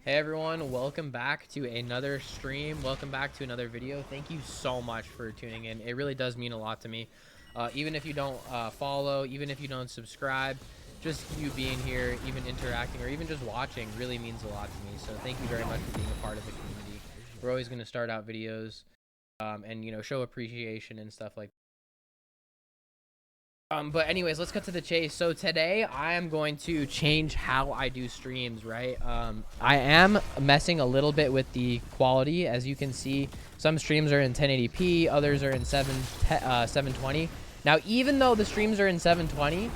Hey everyone, welcome back to another stream. Welcome back to another video. Thank you so much for tuning in. It really does mean a lot to me. Even if you don't follow, even if you don't subscribe, just you being here, even interacting, or even just watching really means a lot to me. So thank you very much for being a part of the community. We're always going to start out videos and, show appreciation and stuff like that. But anyways, let's cut to the chase. So today I am going to change how I do streams, right? I am messing a little bit with the quality. As you can see, some streams are in 1080p, others are in 720. Now, even though the streams are in 720,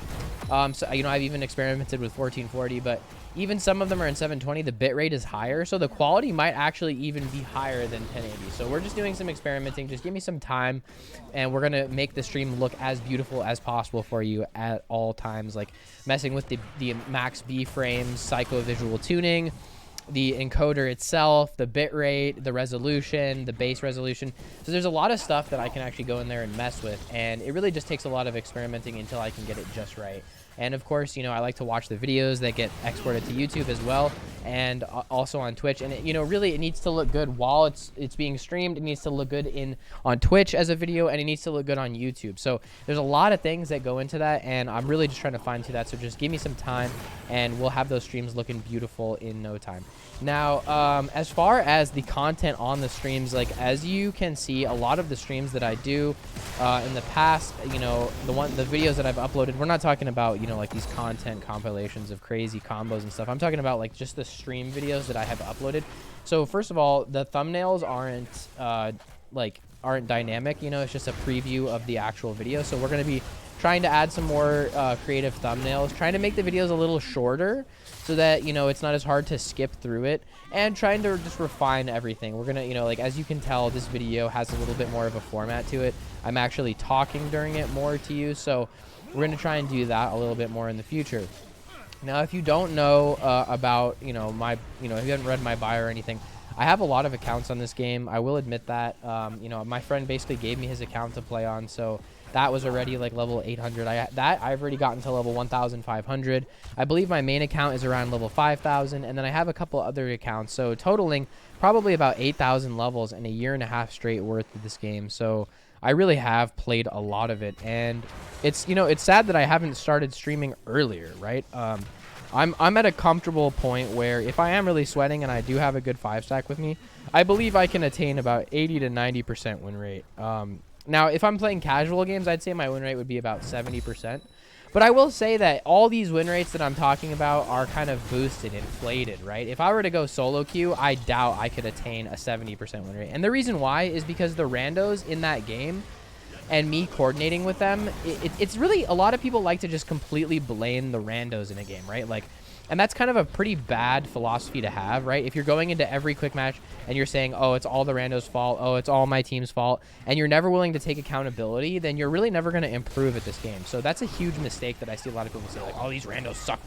so I've even experimented with 1440, but even some of them are in 720, the bitrate is higher, so the quality might actually even be higher than 1080. So we're just doing some experimenting. Just give me some time, and we're gonna make the stream look as beautiful as possible for you at all times, like messing with the max B frames, psycho visual tuning, the encoder itself, the bitrate, the resolution, the base resolution. So there's a lot of stuff that I can actually go in there and mess with, and it really just takes a lot of experimenting until I can get it just right. And of course, I like to watch the videos that get exported to YouTube as well, and also on Twitch. And really, it needs to look good while it's being streamed. It needs to look good on Twitch as a video, and it needs to look good on YouTube. So there's a lot of things that go into that, and I'm really just trying to fine tune that. So just give me some time, and we'll have those streams looking beautiful in no time. Now, as far as the content on the streams, like as you can see, a lot of the streams that I do in the past, the videos that I've uploaded, we're not talking about like these content compilations of crazy combos and stuff. I'm talking about like just the stream videos that I have uploaded. So first of all, the thumbnails aren't dynamic. It's just a preview of the actual video. So we're going to be trying to add some more creative thumbnails, trying to make the videos a little shorter so that it's not as hard to skip through it, and trying to just refine everything. We're gonna like, as you can tell, this video has a little bit more of a format to it. I'm actually talking during it more to you, so we're gonna try and do that a little bit more in the future. Now, if you don't know about if you haven't read my bio or anything, I have a lot of accounts on this game. I will admit that. My friend basically gave me his account to play on, so that was already like level 800. I've already gotten to level 1,500. I believe my main account is around level 5,000, and then I have a couple other accounts, so totaling probably about 8,000 levels in a year and a half straight worth of this game. So I really have played a lot of it, and it's sad that I haven't started streaming earlier, right? I'm at a comfortable point where if I am really sweating and I do have a good 5-stack with me, I believe I can attain about 80 to 90% win rate. Now, if I'm playing casual games, I'd say my win rate would be about 70%. But I will say that all these win rates that I'm talking about are kind of boosted, inflated, right? If I were to go solo queue, I doubt I could attain a 70% win rate. And the reason why is because the randos in that game and me coordinating with them, it's really, a lot of people like to just completely blame the randos in a game, right? Like, and that's kind of a pretty bad philosophy to have, right? If you're going into every quick match and you're saying, oh, it's all the randos' fault, oh, it's all my team's fault, and you're never willing to take accountability, then you're really never going to improve at this game. So that's a huge mistake that I see a lot of people say, like, oh, these randos suck.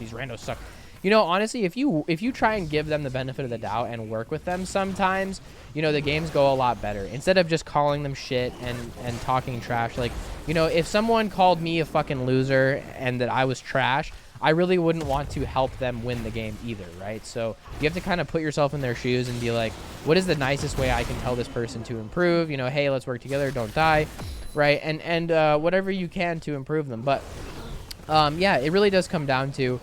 Honestly, if you try and give them the benefit of the doubt and work with them, sometimes, the games go a lot better. Instead of just calling them shit and talking trash, like, if someone called me a fucking loser and that I was trash, I really wouldn't want to help them win the game either, right? So you have to kind of put yourself in their shoes and be like, what is the nicest way I can tell this person to improve? Hey, let's work together, don't die, right? And whatever you can to improve them. But yeah, it really does come down to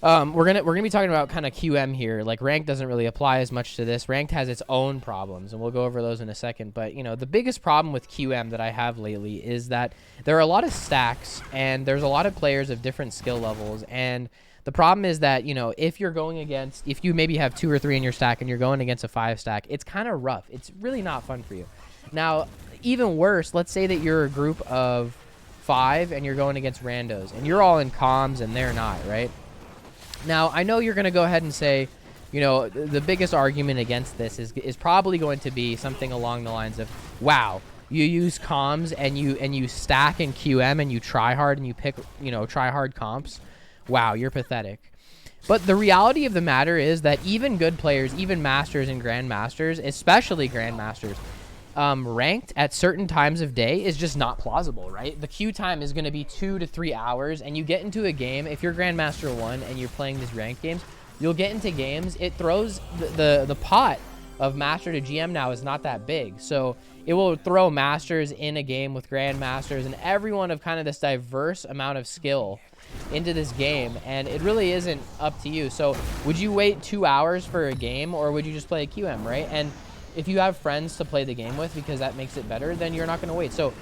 we're gonna be talking about kind of QM here. Like, ranked doesn't really apply as much to this. Ranked has its own problems, and we'll go over those in a second. But the biggest problem with QM that I have lately is that there are a lot of stacks, and there's a lot of players of different skill levels. And the problem is that if you maybe have 2 or 3 in your stack and you're going against a 5-stack, it's kind of rough. It's really not fun for you. Now, even worse, let's say that you're a group of 5 and you're going against randos, and you're all in comms and they're not, right? Now, I know you're going to go ahead and say, the biggest argument against this is probably going to be something along the lines of, wow, you use comms and you stack in QM and you try hard and you pick, try hard comps. Wow, you're pathetic. But the reality of the matter is that even good players, even masters and grandmasters, especially grandmasters, ranked at certain times of day is just not plausible, right? The queue time is going to be 2 to 3 hours, and you get into a game, if you're Grandmaster 1 and you're playing these ranked games, you'll get into games. It throws the pot of master to GM now is not that big. So it will throw masters in a game with grandmasters and everyone of kind of this diverse amount of skill into this game, and it really isn't up to you. So would you wait 2 hours for a game, or would you just play a QM, right? And if you have friends to play the game with, because that makes it better, then you're not going to wait. So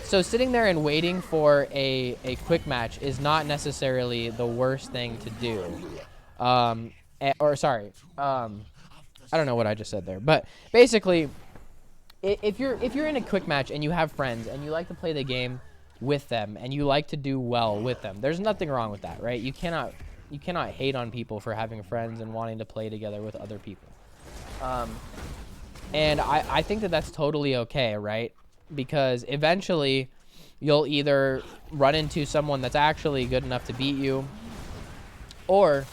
sitting there and waiting for a quick match is not necessarily the worst thing to do. I don't know what I just said there, but basically, if you're in a quick match and you have friends and you like to play the game with them and you like to do well with them, there's nothing wrong with that, right? You cannot hate on people for having friends and wanting to play together with other people. And I think that that's totally okay, right? Because eventually you'll either run into someone that's actually good enough to beat you, or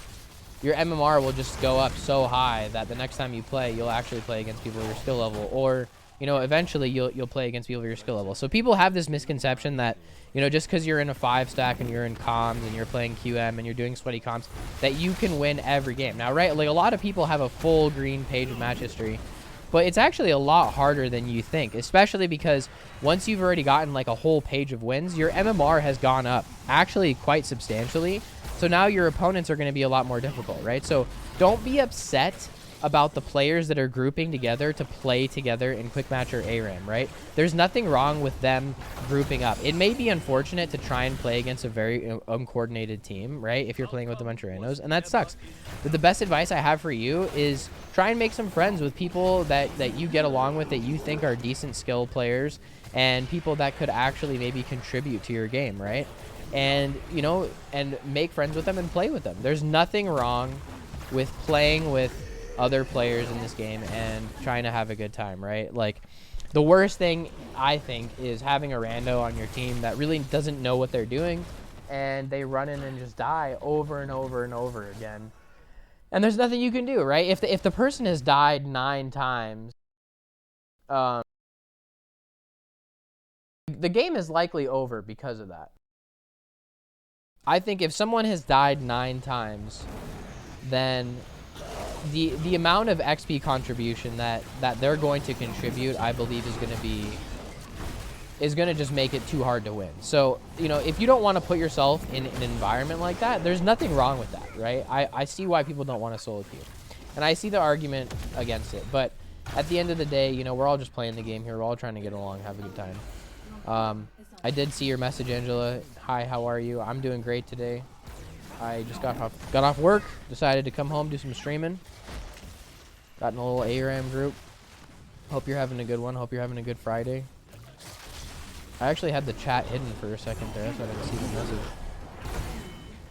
your MMR will just go up so high that the next time you play, you'll actually play against people of your skill level, or eventually you'll play against people of your skill level. So people have this misconception that, just because you're in a 5-stack and you're in comms and you're playing QM and you're doing sweaty comms, that you can win every game. Now, right, like a lot of people have a full green page of match history, but it's actually a lot harder than you think, especially because once you've already gotten like a whole page of wins, your MMR has gone up actually quite substantially. So now your opponents are going to be a lot more difficult, right? So don't be upset about the players that are grouping together to play together in quick match or ARAM, right? There's nothing wrong with them grouping up. It may be unfortunate to try and play against a very uncoordinated team, right? If you're playing with the bunch of randos, and that sucks. But the best advice I have for you is try and make some friends with people that you get along with, that you think are decent skill players, and people that could actually maybe contribute to your game, right? And, and make friends with them and play with them. There's nothing wrong with playing with other players in this game and trying to have a good time, right? Like, the worst thing, I think, is having a rando on your team that really doesn't know what they're doing, and they run in and just die over and over and over again. And there's nothing you can do, right? If the person has died 9 times, the game is likely over because of that. I think if someone has died 9 times, then the amount of XP contribution that they're going to contribute, I believe, is going to just make it too hard to win. So, if you don't want to put yourself in an environment like that, there's nothing wrong with that, right? I see why people don't want to solo queue, and I see the argument against it. But at the end of the day, we're all just playing the game here. We're all trying to get along, have a good time. I did see your message, Angela. Hi, how are you? I'm doing great today. I just got off work, decided to come home, do some streaming. Got in a little ARAM group. Hope you're having a good one. Hope you're having a good Friday. I actually had the chat hidden for a second there, so I didn't see the message.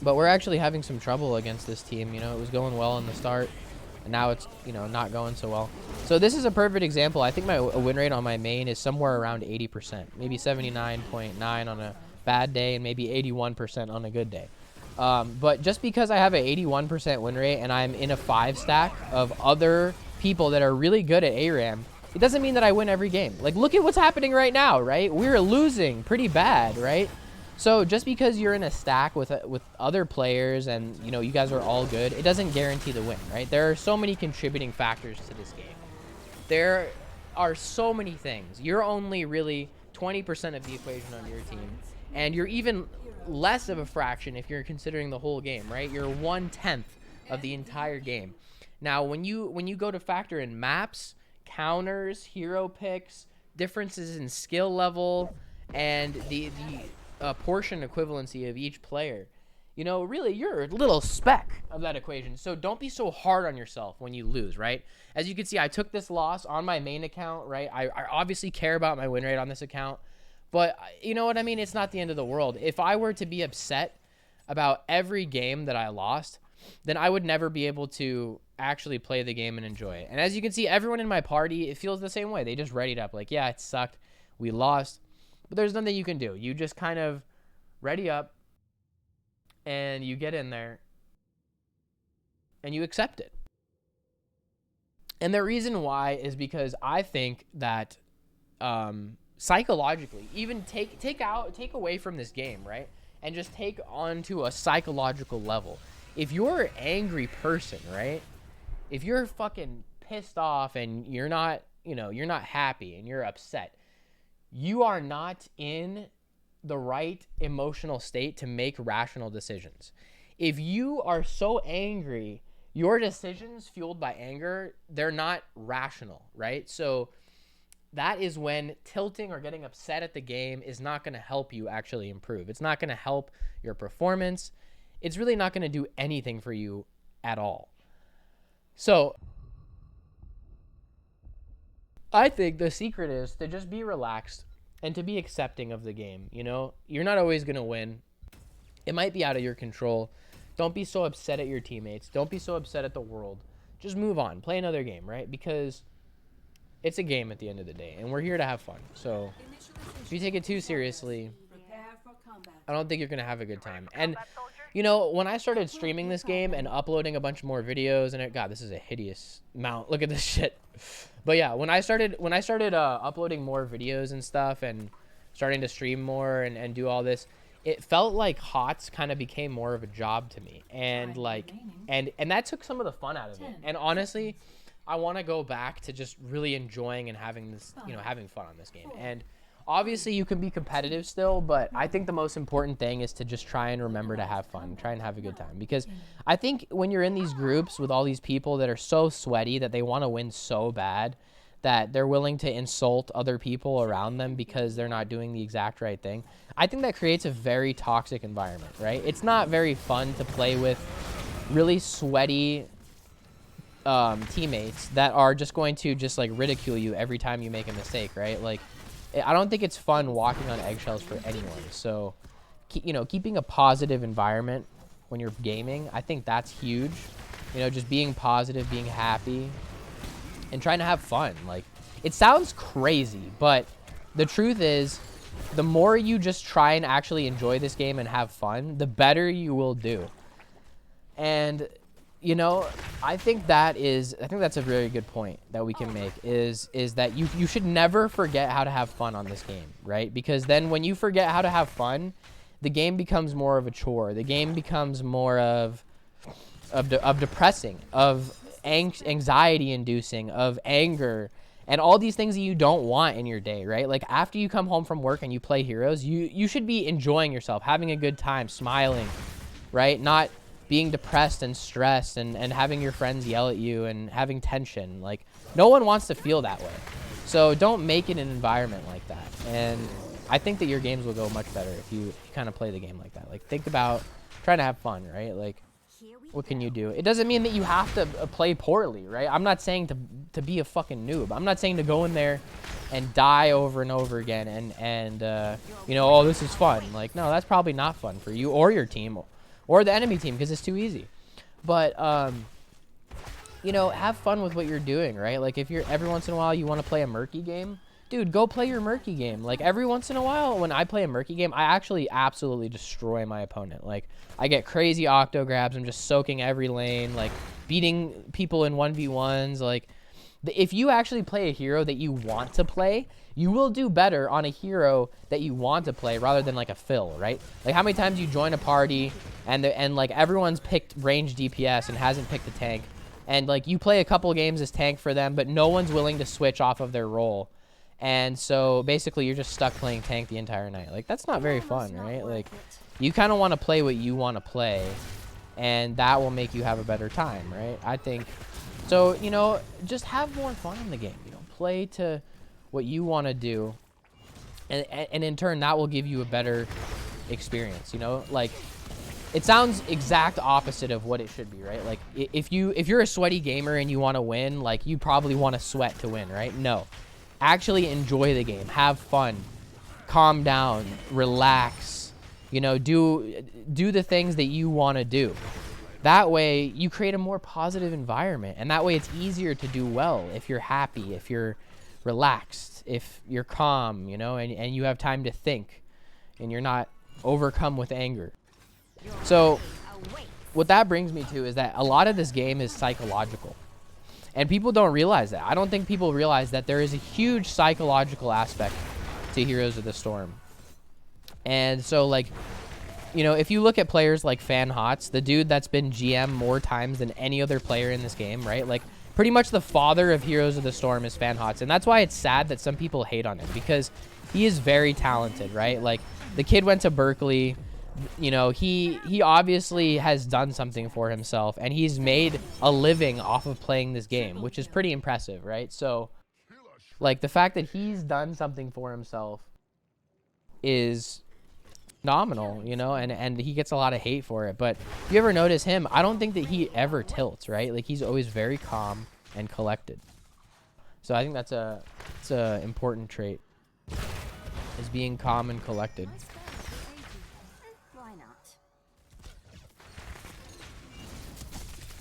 But we're actually having some trouble against this team. It was going well in the start, and now it's, not going so well. So this is a perfect example. I think my win rate on my main is somewhere around 80%, maybe 79.9 on a bad day, and maybe 81% on a good day. But just because I have an 81% win rate and I'm in a 5-stack of other people that are really good at ARAM, it doesn't mean that I win every game. Like, look at what's happening right now, right? We're losing pretty bad, right? So just because you're in a stack with other players and, you guys are all good, it doesn't guarantee the win, right? There are so many contributing factors to this game. There are so many things. You're only really 20% of the equation on your team, and you're even less of a fraction if you're considering the whole game, right? You're 1/10 of the entire game. Now, when you go to factor in maps, counters, hero picks, differences in skill level, and the portion equivalency of each player, really you're a little speck of that equation. So don't be so hard on yourself when you lose, right? As you can see, I took this loss on my main account, right? I obviously care about my win rate on this account. But you know what I mean? It's not the end of the world. If I were to be upset about every game that I lost, then I would never be able to actually play the game and enjoy it. And as you can see, everyone in my party, it feels the same way. They just readied up like, yeah, it sucked. We lost. But there's nothing you can do. You just kind of ready up and you get in there and you accept it. And the reason why is because I think that psychologically, even take away from this game, right? And just take onto a psychological level. if you're an angry person, right? If you're fucking pissed off and you're not, you know, you're not happy and you're upset, you are not in the right emotional state to make rational decisions. If you are so angry, your decisions fueled by anger, they're not rational, right? So that is when tilting or getting upset at the game is not going to help you actually improve. It's not going to help your performance. It's really not going to do anything for you at all. So I think the secret is to just be relaxed and to be accepting of the game. You know, you're not always going to win. It might be out of your control. Don't be so upset at your teammates. Don't be so upset at the world. Just move on. Play another game, right? Because it's a game at the end of the day, and we're here to have fun. So if you take it too seriously, I don't think you're going to have a good time. And, you know, when I started streaming this game and uploading a bunch more videos, and God, this is a hideous mount. Look at this shit. But yeah, when I started uploading more videos and stuff and starting to stream more and do all this, it felt like HOTS kind of became more of a job to me. And like, and that took some of the fun out of it. And honestly, I want to go back to just really enjoying and having this, you know, having fun on this game. And obviously you can be competitive still, but I think the most important thing is to just try and remember to have fun, try and have a good time. Because I think when you're in these groups with all these people that are so sweaty that they want to win so bad that they're willing to insult other people around them because they're not doing the exact right thing, I think that creates a very toxic environment, right? It's not very fun to play with really sweaty teammates that are just going to just like ridicule you every time you make a mistake, right? Like, I don't think it's fun walking on eggshells for anyone. So, you know, keeping a positive environment when you're gaming, I think that's huge. You know, just being positive, being happy, and trying to have fun. Like, it sounds crazy, but the truth is, the more you just try and actually enjoy this game and have fun, the better you will do. And you know, I think that's a very good point that we can make is that you should never forget how to have fun on this game, right? Because then when you forget how to have fun, the game becomes more of a chore. The game becomes more of depressing, of anxiety inducing, of anger, and all these things that you don't want in your day, right? Like after you come home from work and you play Heroes, you should be enjoying yourself, having a good time, smiling, right? Not being depressed and stressed and having your friends yell at you and having tension. Like, no one wants to feel that way. So don't make it an environment like that. And I think that your games will go much better if you kind of play the game like that. Like, think about trying to have fun, right? Like, what can you do? It doesn't mean that you have to play poorly, right? I'm not saying to be a fucking noob. I'm not saying to go in there and die over and over again and you know, oh, this is fun. Like, no, that's probably not fun for you or your team or the enemy team because it's too easy. But, you know, have fun with what you're doing, right? Like, if you're every once in a while you want to play a murky game, dude, go play your murky game. Like, every once in a while when I play a murky game, I actually absolutely destroy my opponent. Like, I get crazy octo grabs. I'm just soaking every lane, like, beating people in 1v1s. Like, if you actually play a hero that you want to play, you will do better on a hero that you want to play rather than like a fill, right? Like, how many times you join a party and like everyone's picked range DPS and hasn't picked a tank, and like you play a couple games as tank for them, but no one's willing to switch off of their role, and so basically you're just stuck playing tank the entire night. Like, that's not very fun, right? Like, you kind of want to play what you want to play, and that will make you have a better time, right? I think so. You know, just have more fun in the game. You know, play to what you want to do, and in turn that will give you a better experience. You know, like, it sounds exact opposite of what it should be, right? Like, if you're a sweaty gamer and you want to win, like, you probably want to sweat to win, right? No, actually enjoy the game, have fun, calm down, relax, you know, do the things that you want to do. That way you create a more positive environment, and that way it's easier to do well if you're happy, if you're relaxed, if you're calm, you know, and you have time to think and you're not overcome with anger. So what that brings me to is that a lot of this game is psychological, and people don't realize that. I don't think people realize that there is a huge psychological aspect to Heroes of the Storm. And so, like, you know, if you look at players like Fan Hots, the dude that's been GM more times than any other player in this game, right? Like, pretty much the father of Heroes of the Storm is Fan Hots. And that's why it's sad that some people hate on him, because he is very talented, right? Like, the kid went to Berkeley. You know, he obviously has done something for himself, and he's made a living off of playing this game, which is pretty impressive, right? So, like, the fact that he's done something for himself is phenomenal, you know, and he gets a lot of hate for it. But if you ever notice him, I don't think that he ever tilts, right? Like, he's always very calm and collected. So I think that's a important trait, is being calm and collected.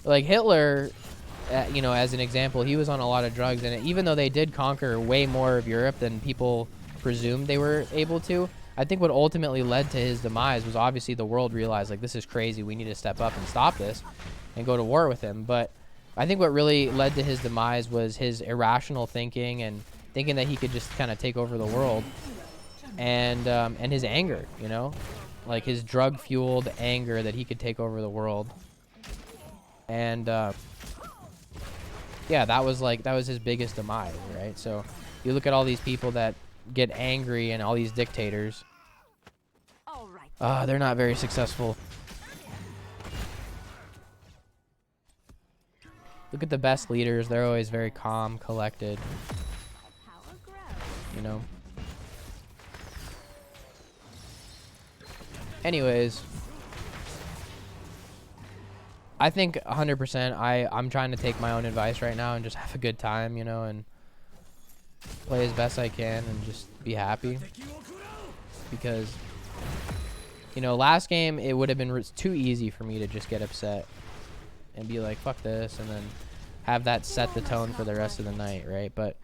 Like Hitler, you know, as an example, he was on a lot of drugs, and even though they did conquer way more of Europe than people presumed they were able to, I think what ultimately led to his demise was obviously the world realized, like, this is crazy, we need to step up and stop this and go to war with him. But I think what really led to his demise was his irrational thinking, and thinking that he could just kind of take over the world, and his anger, you know, like his drug-fueled anger that he could take over the world. And yeah, that was his biggest demise, right? So you look at all these people that get angry, and all these dictators, they're not very successful. Look at the best leaders, they're always very calm, collected, you know. Anyways, I think 100% I'm trying to take my own advice right now and just have a good time, you know, and play as best I can and just be happy. Because, you know, last game it would have been too easy for me to just get upset and be like, fuck this, and then have that set the tone for the rest of the night, right? But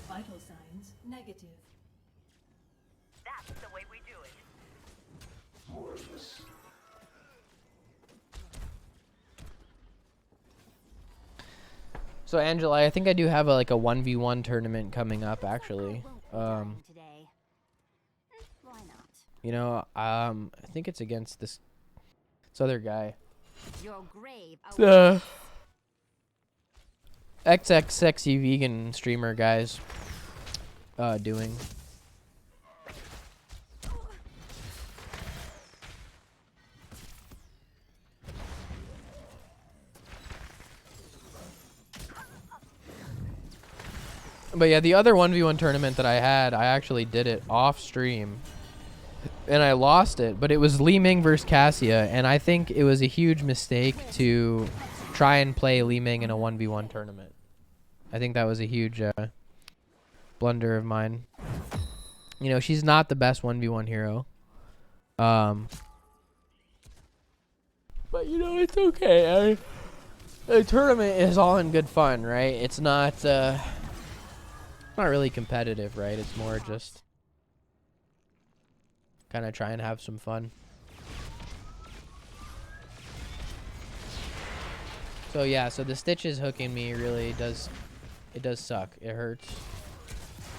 vital signs negative. That's the way we do it. so Angela, I think I do have like a 1v1 tournament coming up, actually. You know, I think it's against this other guy. Your grave XX sexy vegan streamer guys doing. But yeah, the other 1v1 tournament that I had, I actually did it off stream, and I lost it. But it was Li Ming versus Cassia, and I think it was a huge mistake to try and play Li Ming in a 1v1 tournament. I think that was a huge blunder of mine. You know, she's not the best 1v1 hero. But you know, it's okay. The tournament is all in good fun, right? It's not really competitive, right? It's more just kind of try and have some fun. So yeah, so the stitches hooking me really does, it does suck. It hurts.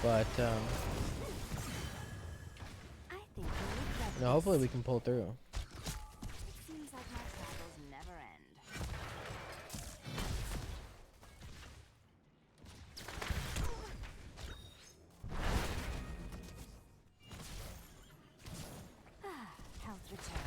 But no, hopefully we can pull through. seems like my travels never end. Health returns.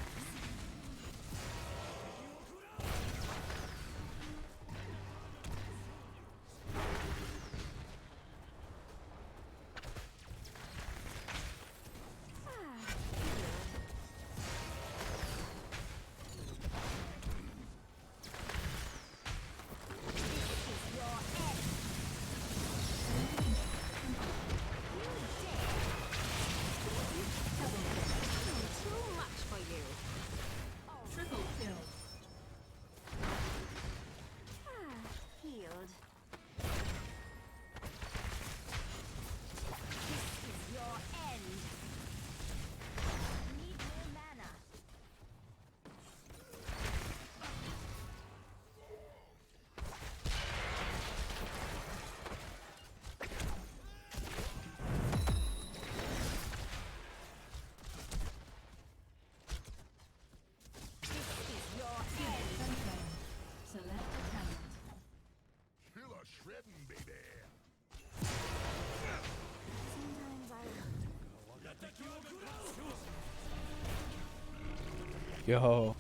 Yo.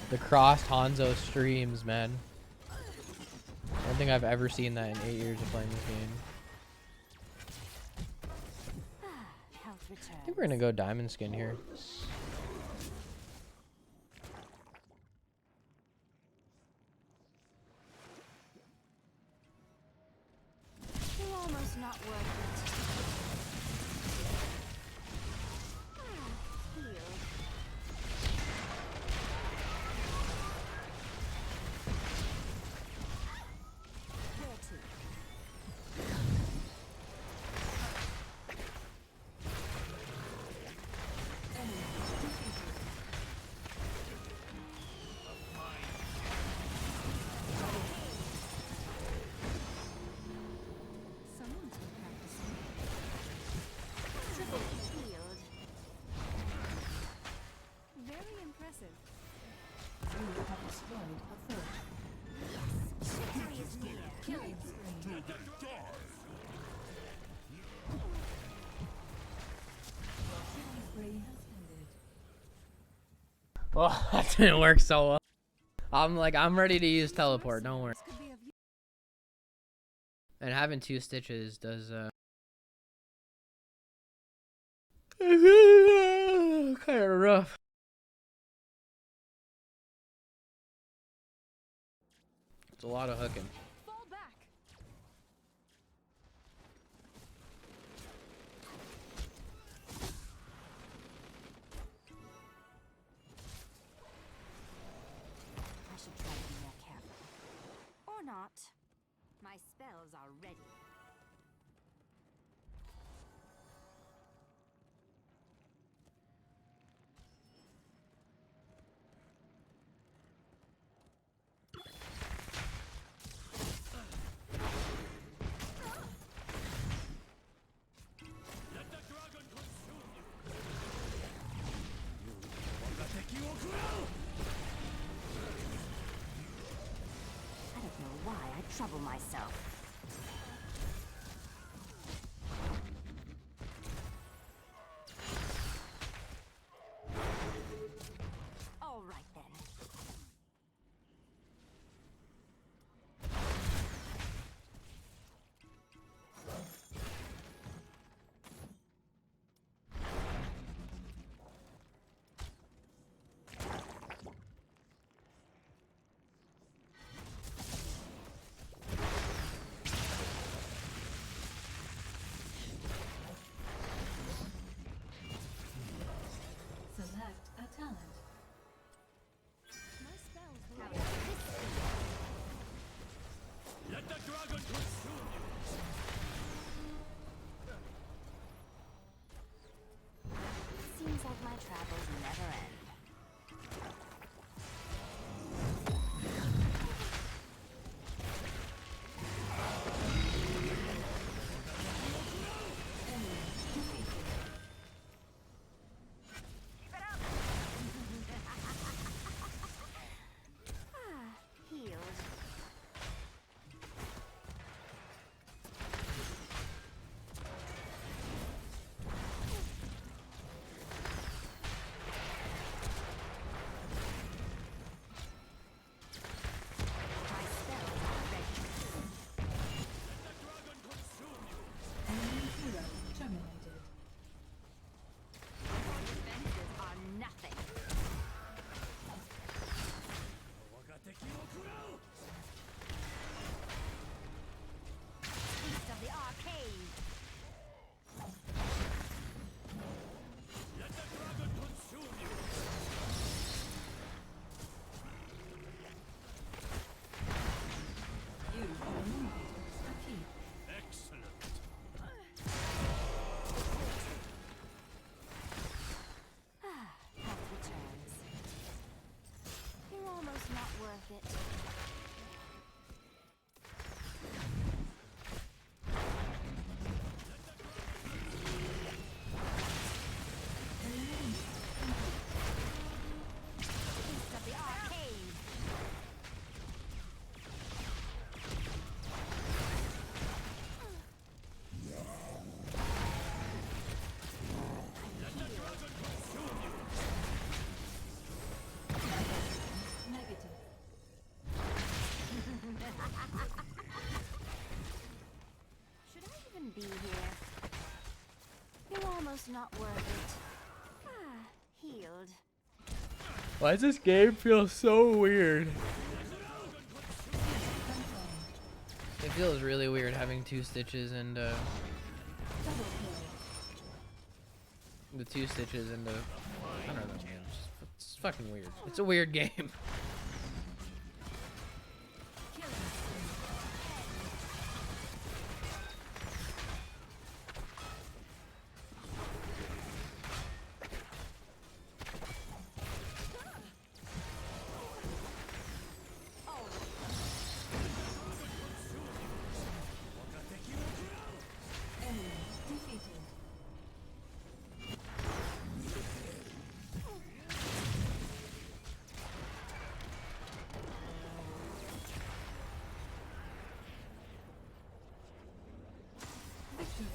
The crossed Hanzo streams, man. I don't think I've ever seen that in 8 years of playing this game. Health I return. think we're gonna go diamond skin here. You're almost not worth it. Healed. Where to? Someone's been practicing. Triple healed. Very impressive. You have destroyed a foe. Victory is near. Killing spree. Killing spree has ended. Oh, that didn't work so well. I'm ready to use teleport, don't worry. This could be of use. And having 2 stitches does, kind of rough. It's a lot of hooking. Fall back. I should try to be more careful. Or not. My spells are ready. I don't know why I trouble myself. All right then. Select a talent. My spells will have this. Seems like my travels never end. Healed. Almost not worth it. Ah, healed. Why does this game feel so weird? It feels really weird having 2 stitches and Double kill. the 2 stitches and the I don't know, man. It's fucking weird. It's a weird game. Killing spree. Enemy defeated. Victory.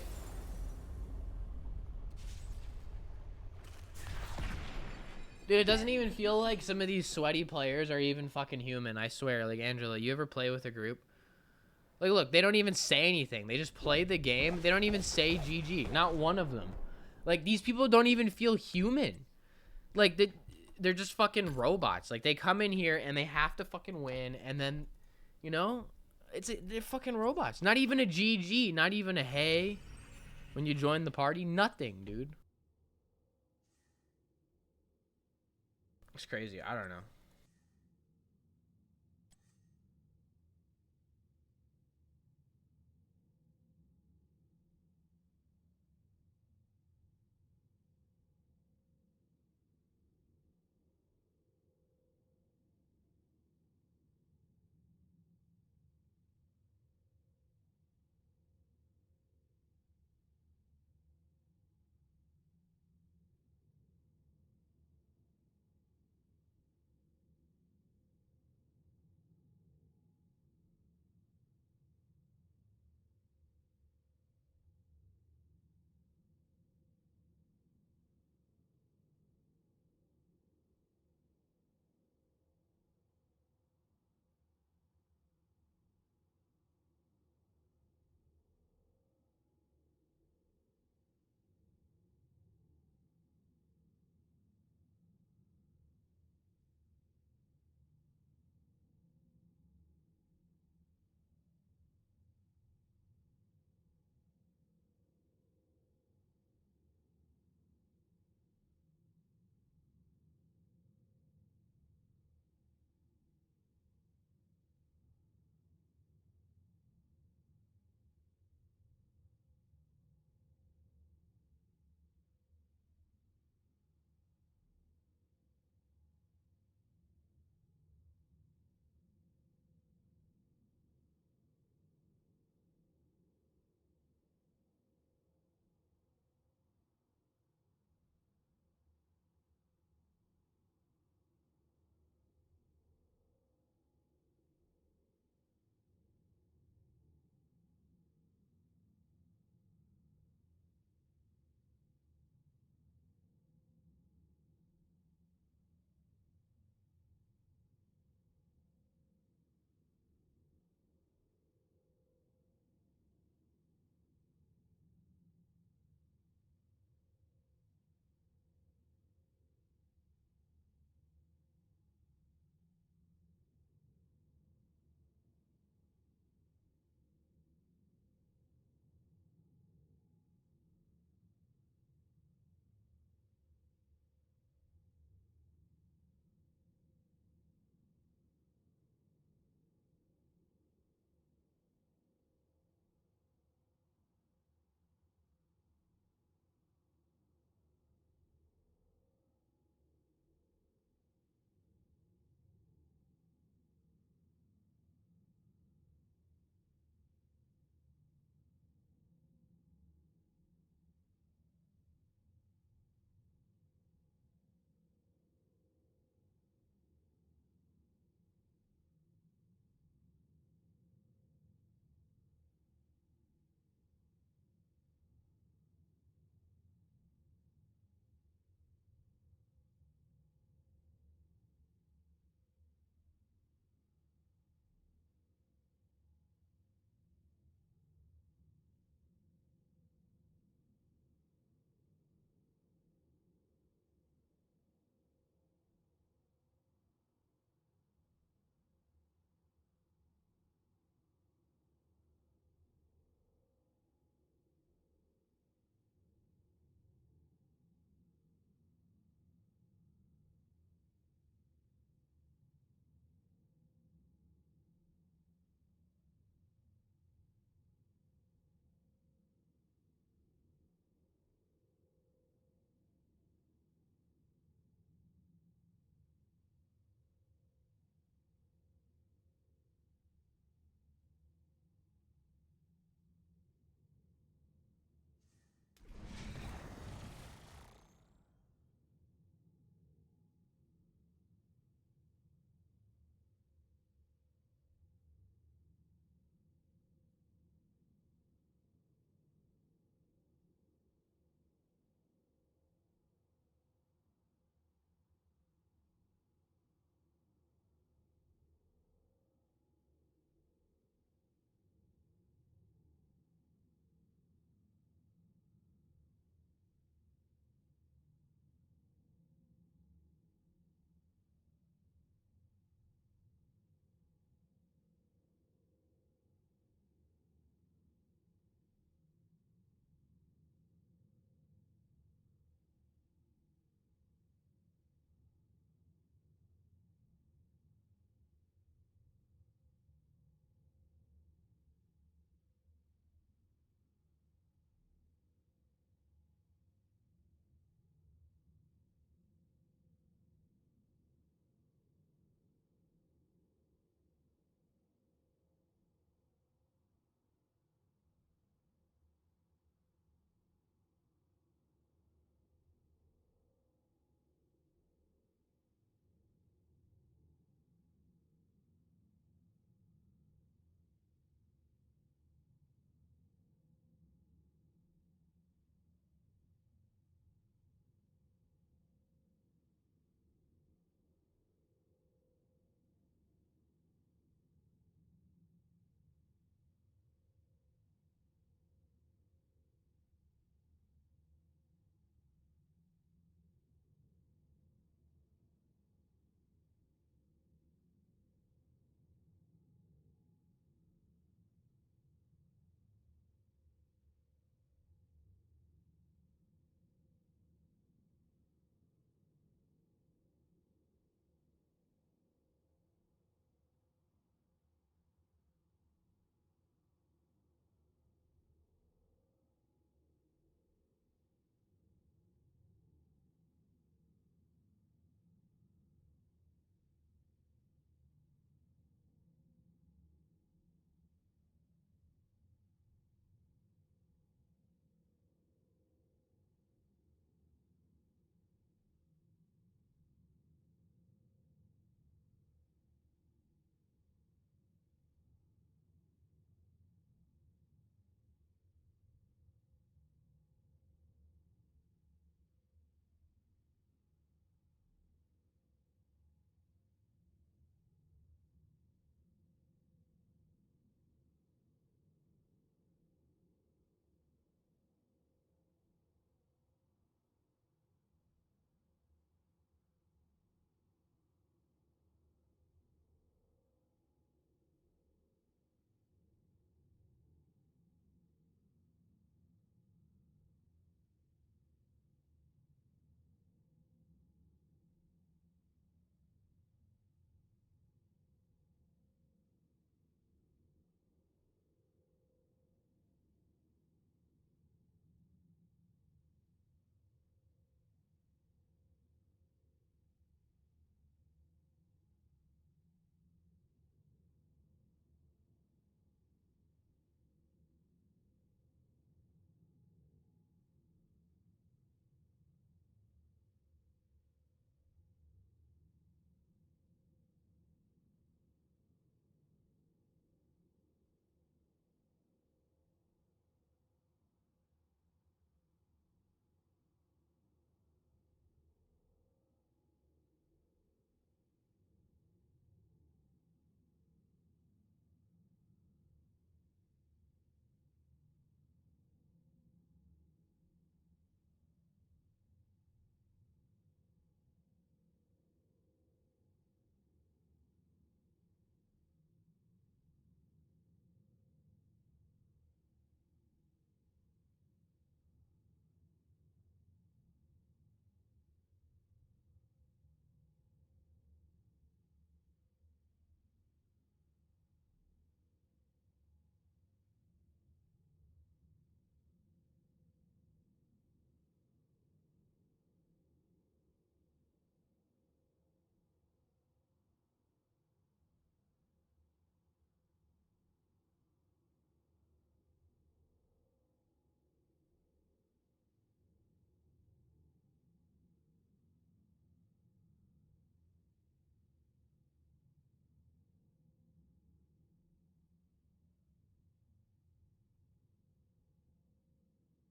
Dude, it doesn't even feel like some of these sweaty players are even fucking human. I swear. Like, Angela, you ever play with a group? Like, look, they don't even say anything. They just play the game. They don't even say GG. Not one of them. Like, these people don't even feel human. Like, they're just fucking robots. Like, they come in here and they have to fucking win. And then, you know, they're fucking robots. Not even a GG. Not even a hey when you join the party. Nothing, dude. It's crazy. I don't know.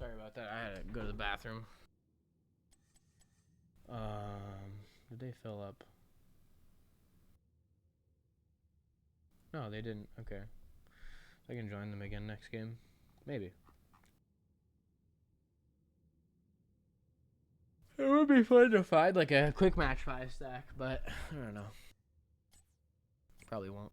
Sorry about that. I had to go to the bathroom. Did they fill up? No, they didn't. Okay. I can join them again next game. Maybe. It would be fun to find like a quick match 5 stack, but I don't know. Probably won't.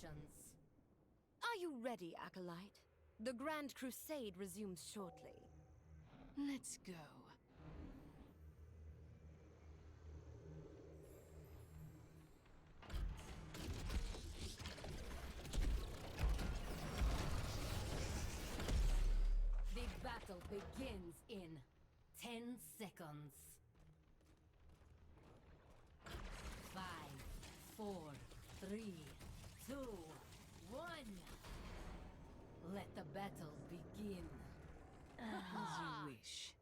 patience. Are you ready, Acolyte? The Grand Crusade resumes shortly. Let's go. The battle begins in 10 seconds. 5, 4, 3, 2, 1. Let the battle begin. As you wish.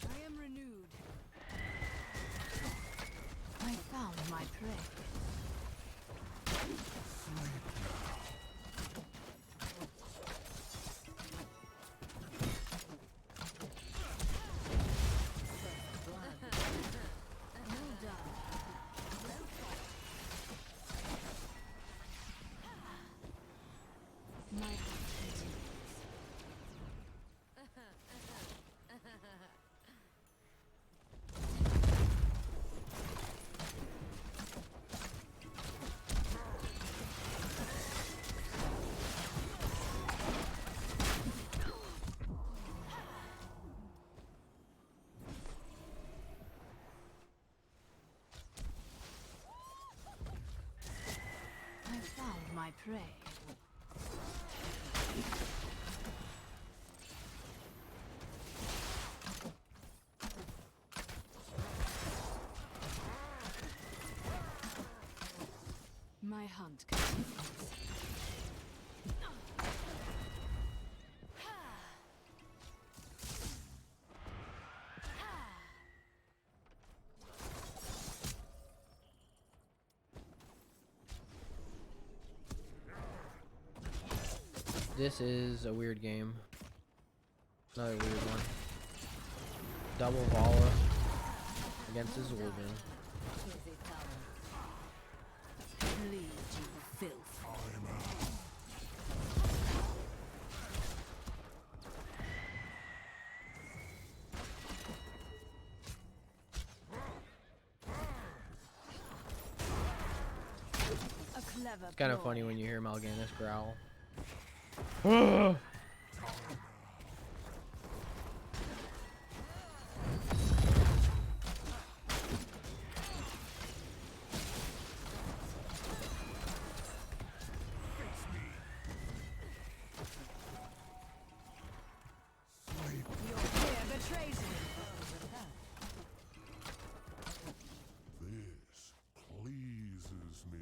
I am renewed. I found my prey. Well done. My heart continues. I found my prey. My hunt continues. This is a weird game. Another weird one. Double Vala against his Wolverine. Bleed, you filth. A clever It's kind of ploy. funny when you hear Mal'Ganis growl. Your fear betrays me. This pleases me.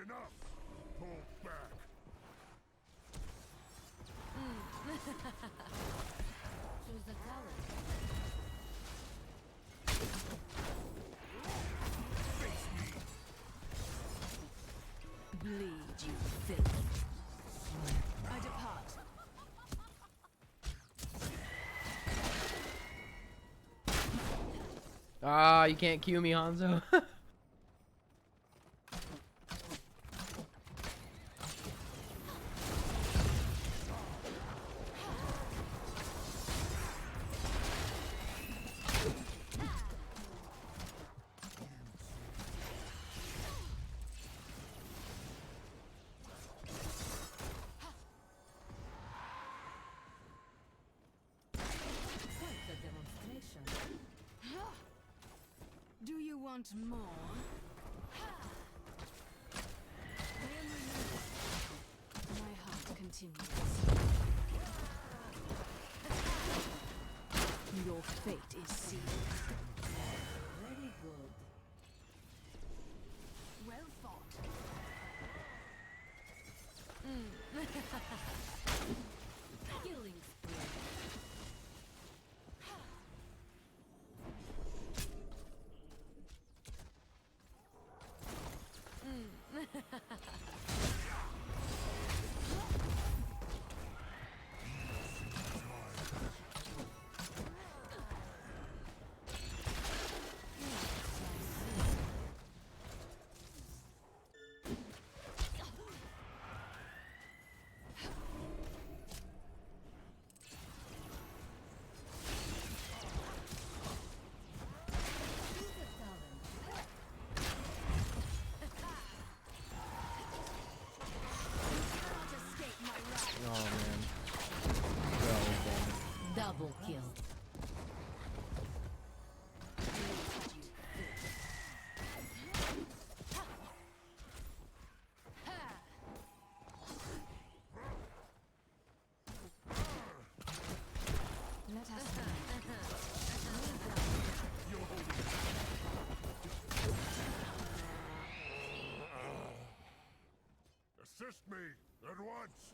Enough! Pull back! Choose the tower. Bleed, you filth. I depart. Ah, you can't cue me, Hanzo. Quite the demonstration. Do you want more? I am renewed. My heart continues. Your fate is sealed. Very good. Well fought. Oh man. Bro, Double kill. Let us Assist me at once.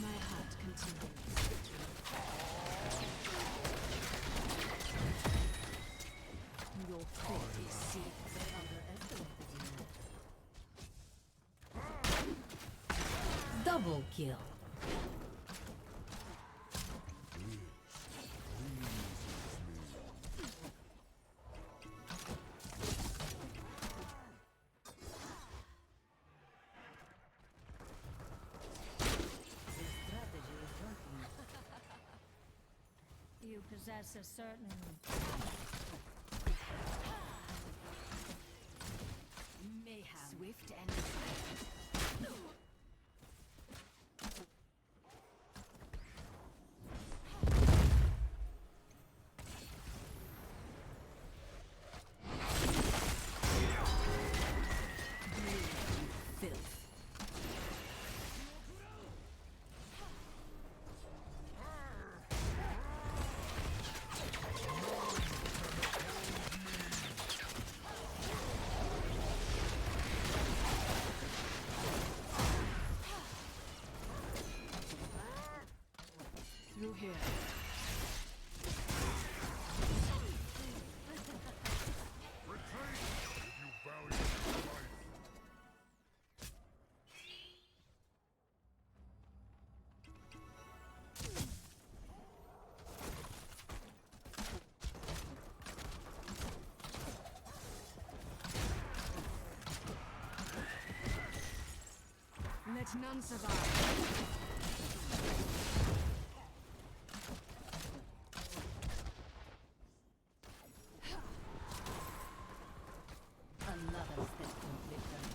My heart continues. Your fate is sealed. Double kill. You possess a certain Mayhem. swift and silent. Filth. Through here. Retreat if you value your life. Let none survive. Another step from victory.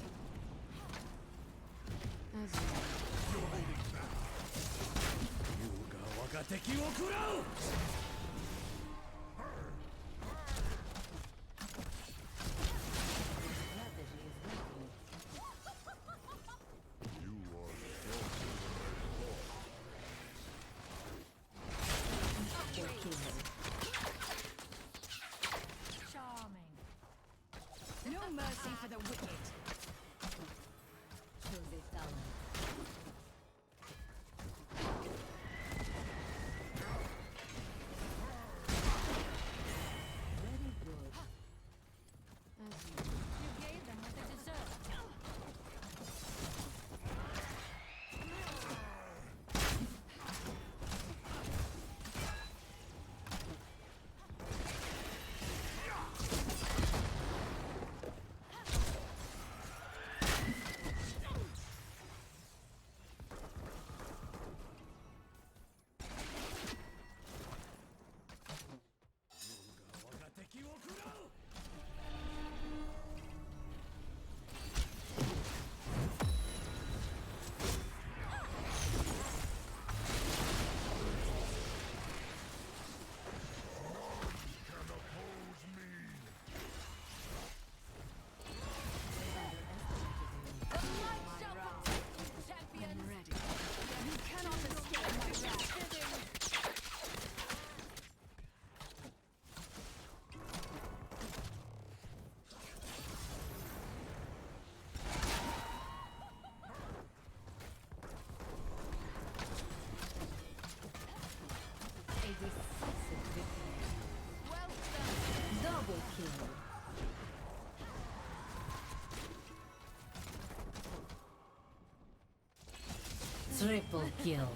As strategy is working. You are stronger than Charming. No mercy for the wicked. Choose it down. Triple kill.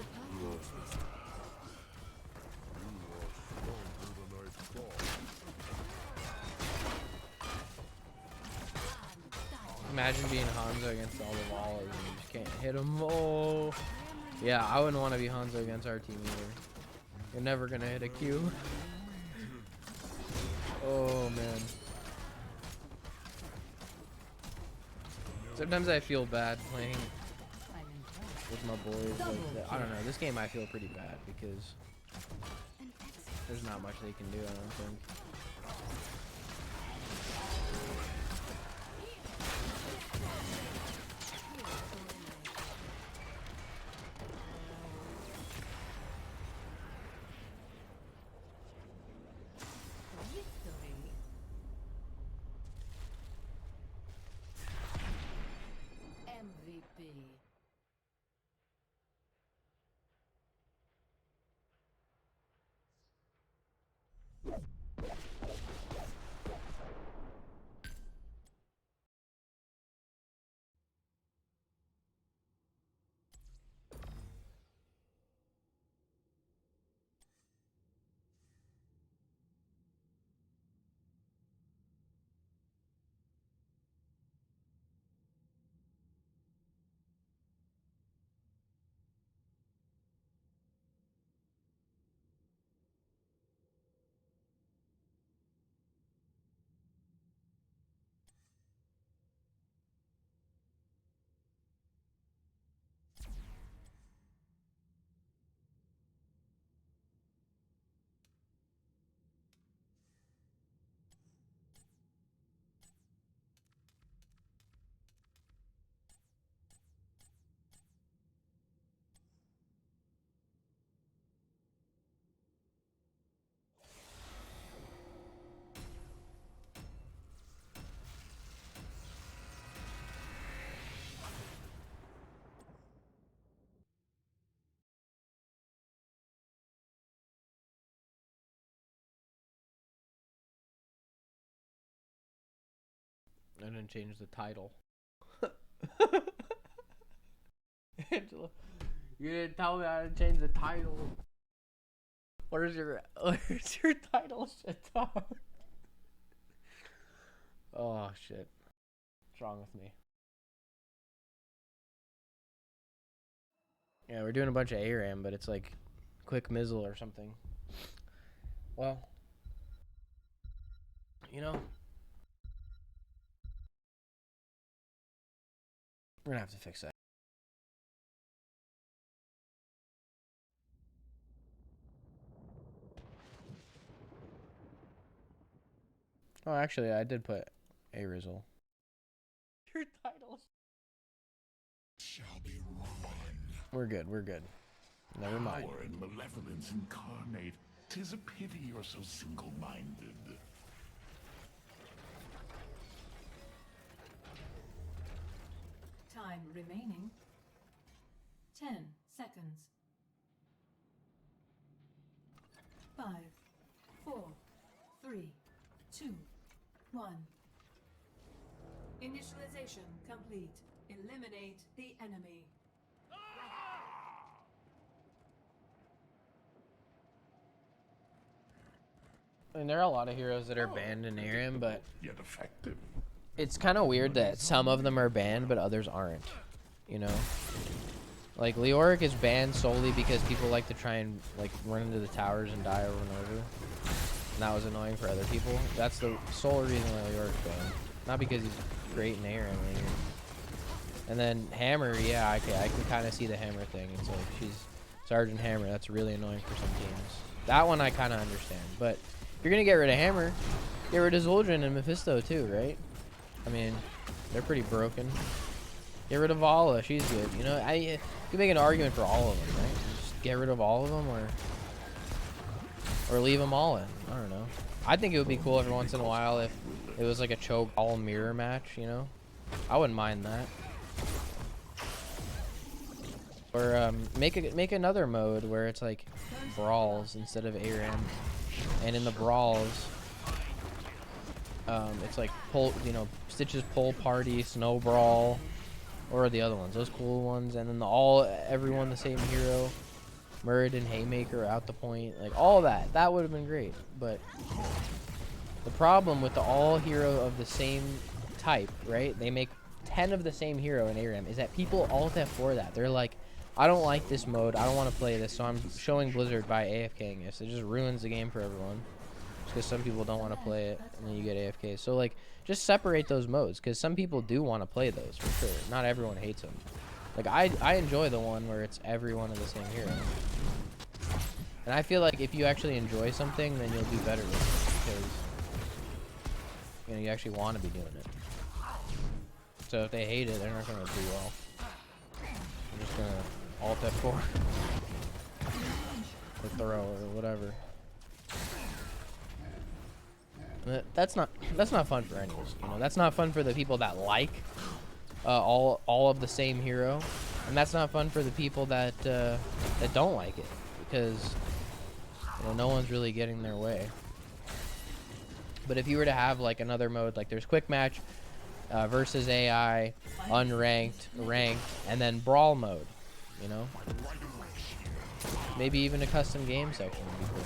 Imagine being Hanzo against all the walls and you just can't hit them. Oh, yeah, I wouldn't want to be Hanzo against our team either. You're never gonna hit a Q. Oh man. Sometimes I feel bad playing with my boys. Like, I don't know. This game I feel pretty bad because there's not much they can do. I don't think. MVP. I didn't change the title. Angela, you didn't tell me I didn't change the title. Where's your title shit on? Oh shit. What's wrong with me? Yeah, we're doing a bunch of ARAM, but it's like quick mizzle or something. Well, you know, we're gonna have to fix that. Oh, actually, I did put arizzle. Your title. Shall be run. We're good. We're good. Never mind. Power and malevolence incarnate. 'Tis a pity you're so single-minded. Time remaining 10 seconds. 5, 4, 3, 2, 1. Initialization complete. Eliminate the enemy. And there are a lot of heroes that are banned in ARAM, but Yet effective. it's kind of weird that some of them are banned, but others aren't. You know? Like, Leoric is banned solely because people like to try and, like, run into the towers and die over and over. And that was annoying for other people. That's the sole reason why Leoric's banned. Not because he's great in ARAM or anything. And then Hammer, yeah, I can kind of see the Hammer thing. It's like, she's Sergeant Hammer. That's really annoying for some teams. That one I kind of understand. But if you're going to get rid of Hammer, get rid of Zul'jin and Mephisto too, right? I mean, they're pretty broken. Get rid of Vala. She's good. You know, you can make an argument for all of them, right? Just get rid of all of them or leave them all in. I don't know. I think it would be cool every once in a while if it was like a choke all mirror match, you know? I wouldn't mind that. Or make another mode where it's like brawls instead of ARAM. And in the brawls, it's like Stitch's pull party, snow brawl, Or the other ones, those cool ones, and then everyone the same hero. Muradin Haymaker out the point, like all that would have been great. But the problem with the all hero of the same type, right? They make 10 of the same hero in ARAM, is that people alt F4 that. They're like, I don't like this mode, I don't want to play this, so I'm showing Blizzard by AFKing this. It just ruins the game for everyone. Because some people don't want to play it, and then you get AFK. So like, just separate those modes, because some people do want to play those for sure. Not everyone hates them. Like I enjoy the one where it's everyone of the same hero. And I feel like if you actually enjoy something, then you'll do better with it, because you know you actually want to be doing it. So if they hate it, they're not gonna do well. I'm just gonna alt F4 or throw or whatever. That's not fun for anyone. You know, that's not fun for the people that like all of the same hero, and that's not fun for the people that that don't like it, because you know, no one's really getting their way. But if you were to have like another mode, like there's quick match versus AI, unranked, ranked, and then brawl mode, you know, maybe even a custom game section would be cool.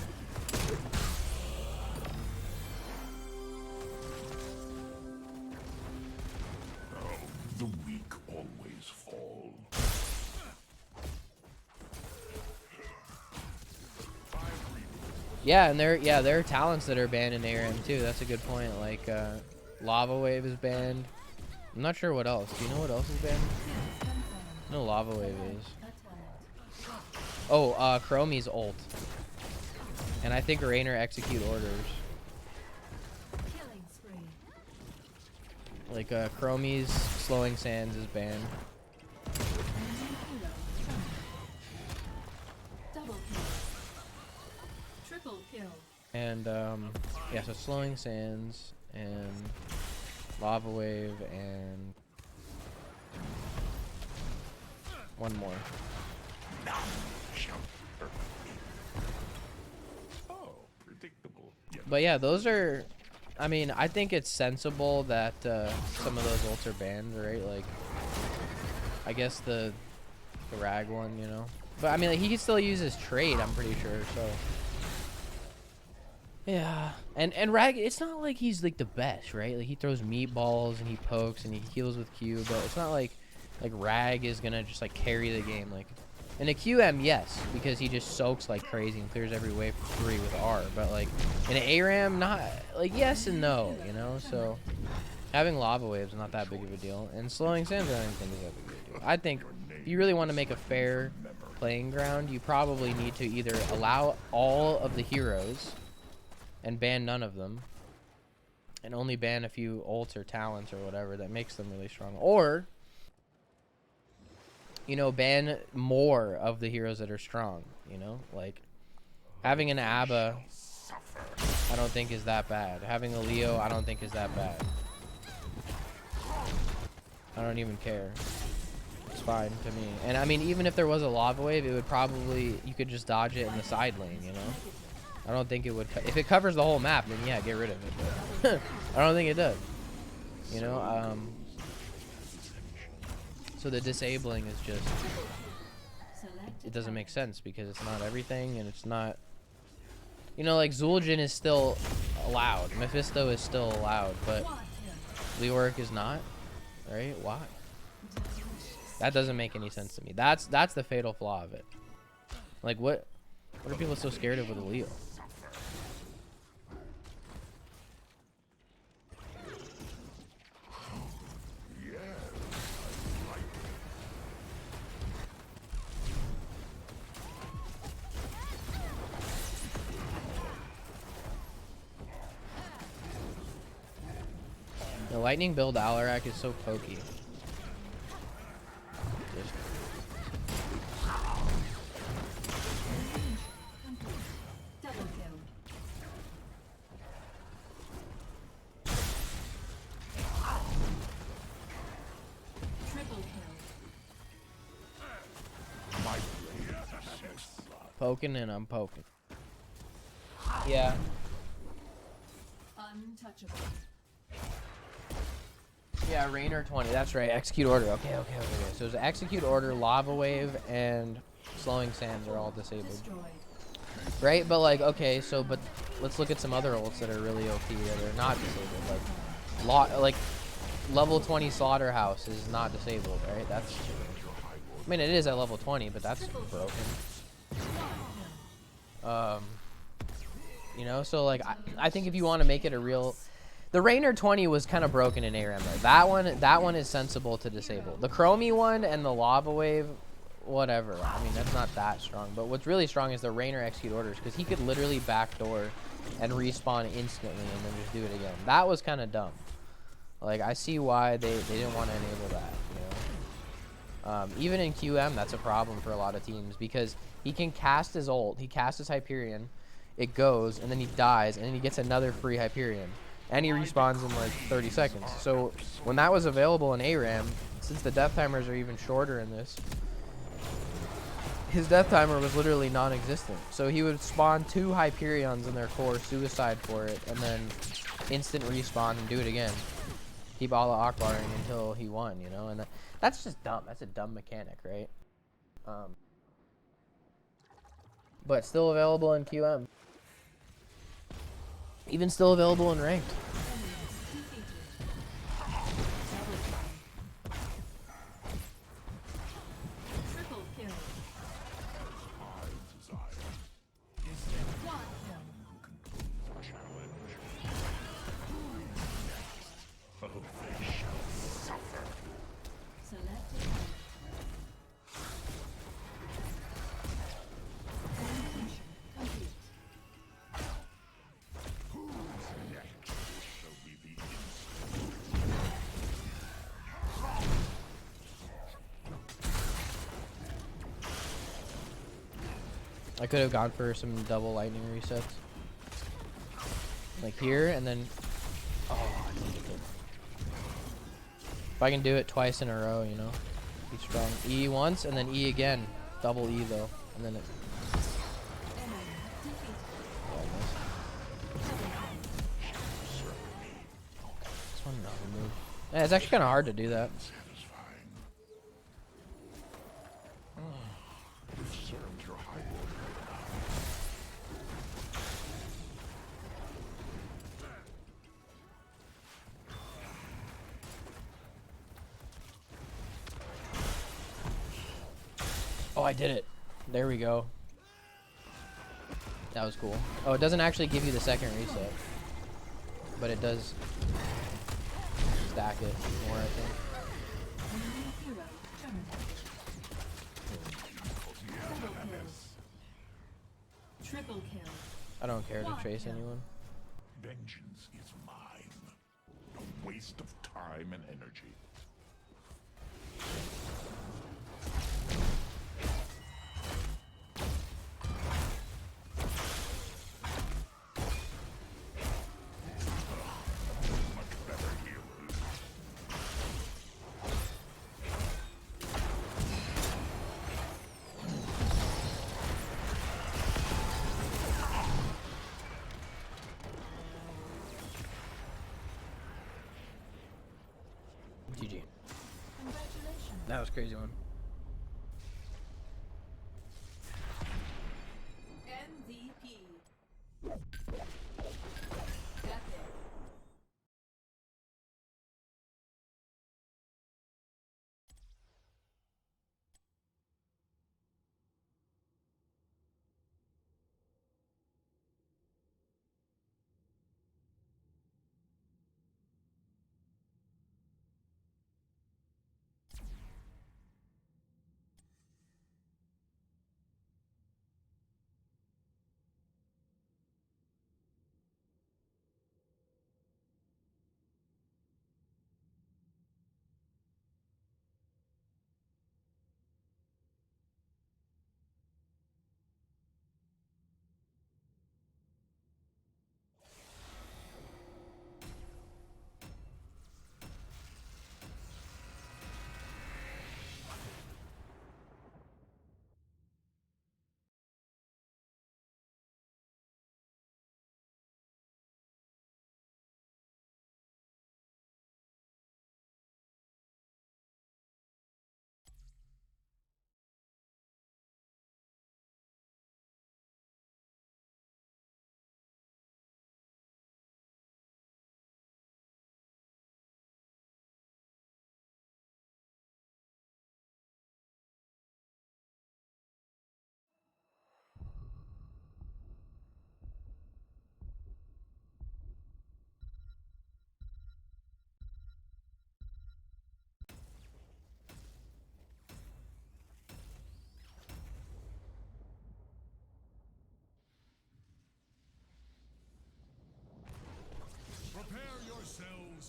The weak always fall. Yeah, and there are talents that are banned in ARAM too. That's a good point. Like Lava Wave is banned. I'm not sure what else. Do you know what else is banned? No, Lava Wave is. Oh, Chromie's ult. And I think Rainer execute orders. Killing spree. Like Chromie's slowing sands is banned. Double kill. Triple kill. And yeah, so slowing sands and Lava Wave and one more. Oh, predictable. Yeah. But yeah, those are, I mean, I think it's sensible that some of those ults are banned, right? Like, I guess the rag one, you know. But I mean, like, he can still use his trade, I'm pretty sure, so. Yeah, and Rag, it's not like he's like the best, right? Like he throws meatballs and he pokes and he heals with Q, but it's not like Rag is gonna just like carry the game. Like in a QM, yes, because he just soaks like crazy and clears every wave for free with R. But like in an ARAM, not like yes and no, you know. So having Lava Waves is not that big of a deal, and slowing sands I don't think is that big of a deal. I think if you really want to make a fair playing ground, you probably need to either allow all of the heroes and ban none of them, and only ban a few ults or talents or whatever that makes them really strong, or you know, ban more of the heroes that are strong. You know, like having an Abba I don't think is that bad. Having a Leo I don't think is that bad. I don't even care. It's fine to me. And I mean, even if there was a Lava Wave, it would probably, you could just dodge it in the side lane, you know. I don't think it would. If it covers the whole map, then yeah, get rid of it. But I don't think it does. You know. So the disabling is just. It doesn't make sense because it's not everything, and it's not. You know, like Zul'jin is still allowed, Mephisto is still allowed, but Leoric is not. Right? Why? That doesn't make any sense to me. That's the fatal flaw of it. Like what are people so scared of with a Leo? The lightning build Alarak is so pokey. Just Double kill. Triple kill. poking and I'm poking. Yeah. Untouchable. Yeah, Rainer 20. That's right. Execute order. Okay. So it's execute order, lava wave, and slowing sands are all disabled. Destroyed. Right? But like, okay, so but let's look at some other ults that are really OP that are not disabled. Like level 20 slaughterhouse is not disabled, right? That's, I mean, it is at level 20, but that's broken. You know, so like I think if you want to make it a real, the Rainer 20 was kind of broken in ARAM though. That one is sensible to disable. The Chromie one and the lava wave, whatever. I mean, that's not that strong. But what's really strong is the Rainer execute orders, because he could literally backdoor and respawn instantly and then just do it again. That was kind of dumb. Like, I see why they didn't want to enable that, you know. Even in QM, that's a problem for a lot of teams, because he can cast his ult, he casts his Hyperion, it goes, and then he dies, and then he gets another free Hyperion. And he respawns in like 30 seconds. So when that was available in ARAM, since the death timers are even shorter in this, his death timer was literally non-existent. So he would spawn 2 Hyperions in their core, suicide for it, and then instant respawn and do it again. Keep Allah Akbaring until he won, you know? And that's just dumb. That's a dumb mechanic, right? But still available in QM. Even still available in ranked. Triple kill. Selected. Complete. I could have gone for some double lightning resets. Like here, and then... Oh, I didn't get it. If I can do it twice in a row, you know? Be strong. E once, and then E again. Double E, though. And then it... Oh, this one, no, remove. Yeah, it's actually kind of hard to do that. Oh, I did it. There we go. That was cool. Oh, it doesn't actually give you the second reset. But it does stack it more, I think. Hero terminated. Double kill. Triple kill. I don't care to chase anyone. Vengeance is mine. A waste of time and energy. GG. Congratulations. That was a crazy one. MVP.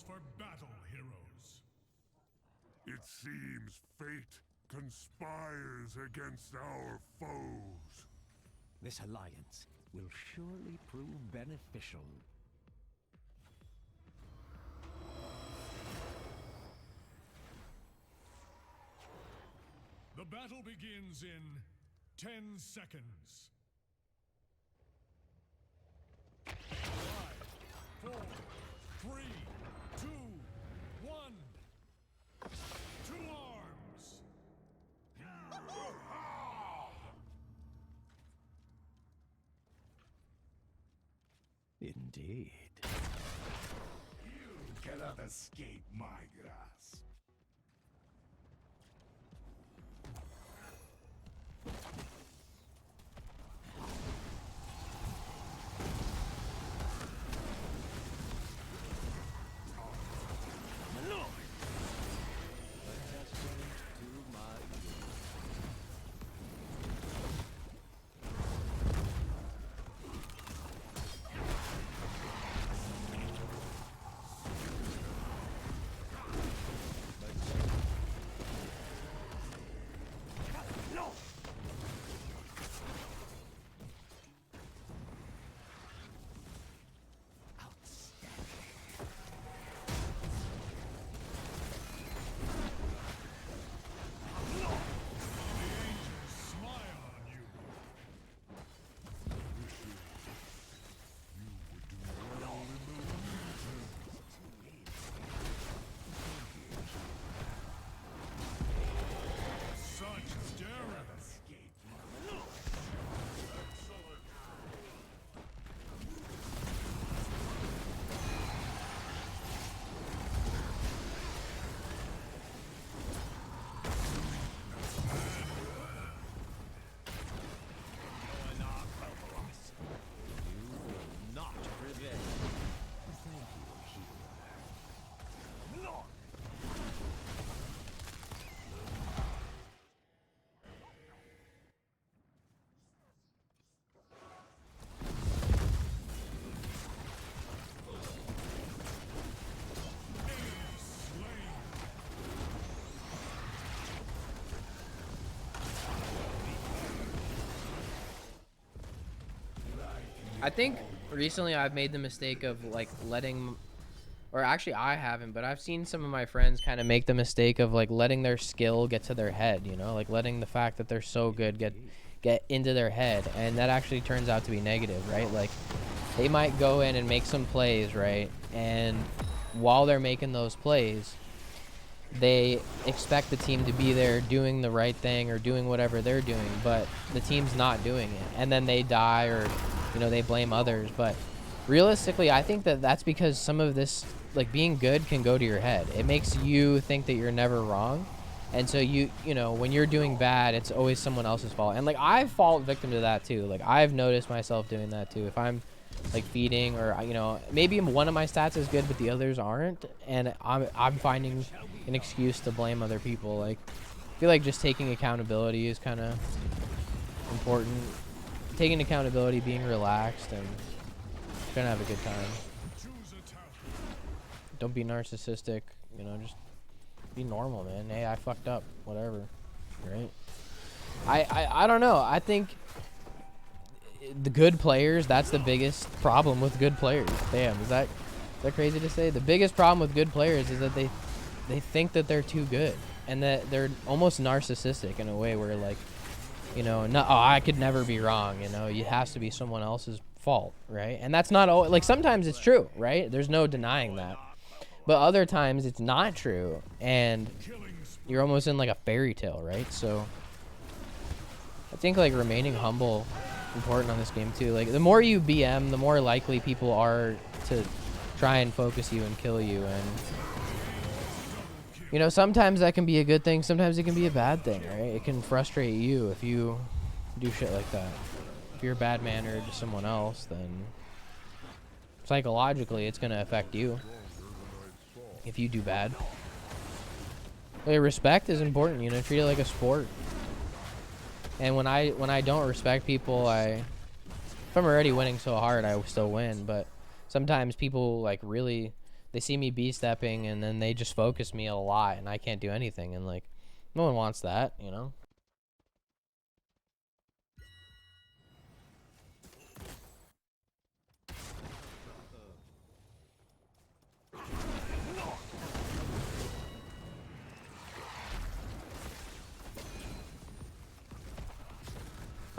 calls for battle, heroes. It seems fate conspires against our foes. This alliance will surely prove beneficial. The battle begins in 10 seconds. 5, 4, 3, 2, 1. To arms! Indeed. You cannot escape my grasp. I think recently I've made the mistake of like letting, or actually I haven't, but I've seen some of my friends kind of make the mistake of like letting their skill get to their head, you know, like letting the fact that they're so good get into their head, and that actually turns out to be negative, right? Like they might go in and make some plays, right? And while they're making those plays, they expect the team to be there doing the right thing or doing whatever they're doing, but the team's not doing it, and then they die, or you know, they blame others. But realistically, I think that that's because some of this, like being good, can go to your head. It makes you think that you're never wrong, and so you know, when you're doing bad, it's always someone else's fault. And like I fall victim to that too. Like I've noticed myself doing that too. If I'm like feeding, or you know, maybe one of my stats is good but the others aren't, and I'm finding an excuse to blame other people. Like I feel like just taking accountability is kind of important. Taking accountability, being relaxed, and trying to have a good time. Don't be narcissistic, you know, just be normal, man. Hey, I fucked up, whatever, right? I don't know. I think the good players, that's the biggest problem with good players. Damn, is that crazy to say? The biggest problem with good players is that they think that they're too good, and that they're almost narcissistic in a way where, like, you know, no, oh, I could never be wrong, you know, it has to be someone else's fault, right? And that's not all, like, sometimes it's true, right? There's no denying that. But other times it's not true, and you're almost in like a fairy tale, right? So I think like remaining humble important on this game too. Like the more you BM, the more likely people are to try and focus you and kill you. And you know, sometimes that can be a good thing, sometimes it can be a bad thing, right? It can frustrate you if you do shit like that. If you're bad mannered to someone else, then psychologically it's gonna affect you if you do bad. Like, respect is important, you know, treat it like a sport. And when I don't respect people, if I'm already winning so hard, I still win. But sometimes people like really they see me B-stepping, and then they just focus me a lot, and I can't do anything. And like, no one wants that, you know.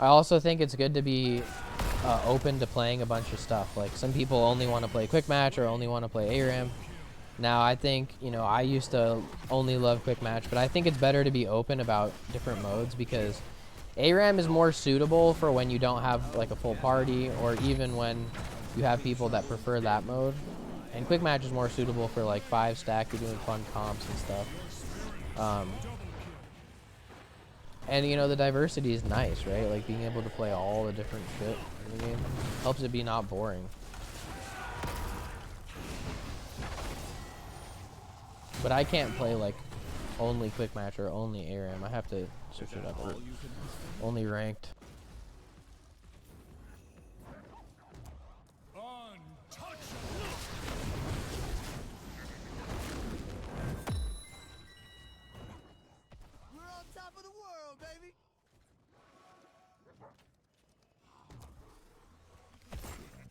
I also think it's good to be open to playing a bunch of stuff. Like, some people only want to play quick match or only want to play ARAM. Now, I think, you know, I used to only love quick match, but I think it's better to be open about different modes, because ARAM is more suitable for when you don't have like a full party, or even when you have people that prefer that mode. And quick match is more suitable for like 5-stack, you're doing fun comps and stuff. And, you know, the diversity is nice, right? Like, being able to play all the different shit in the game helps it be not boring. But I can't play, like, only quick match or only ARAM. I have to switch it up. Or only ranked.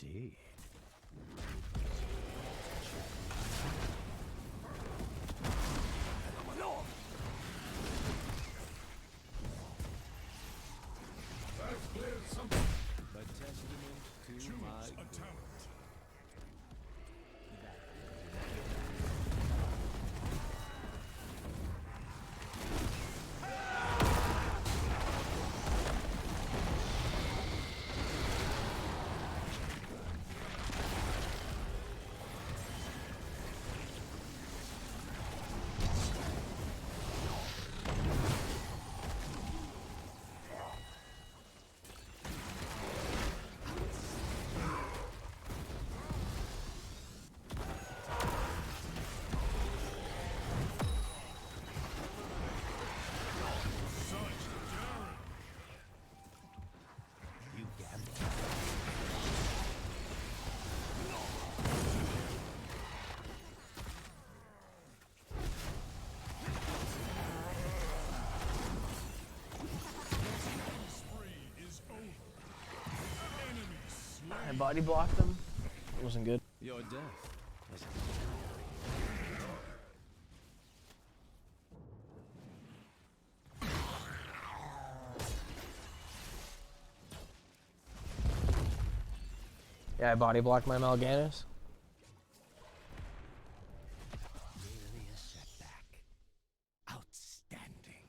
Indeed. But testament to my talent. you gamble. Spree is over. Enemy slain. I body blocked them. It wasn't good. Your death was Yeah, I body blocked my Mal'Ganis. merely a setback. Outstanding.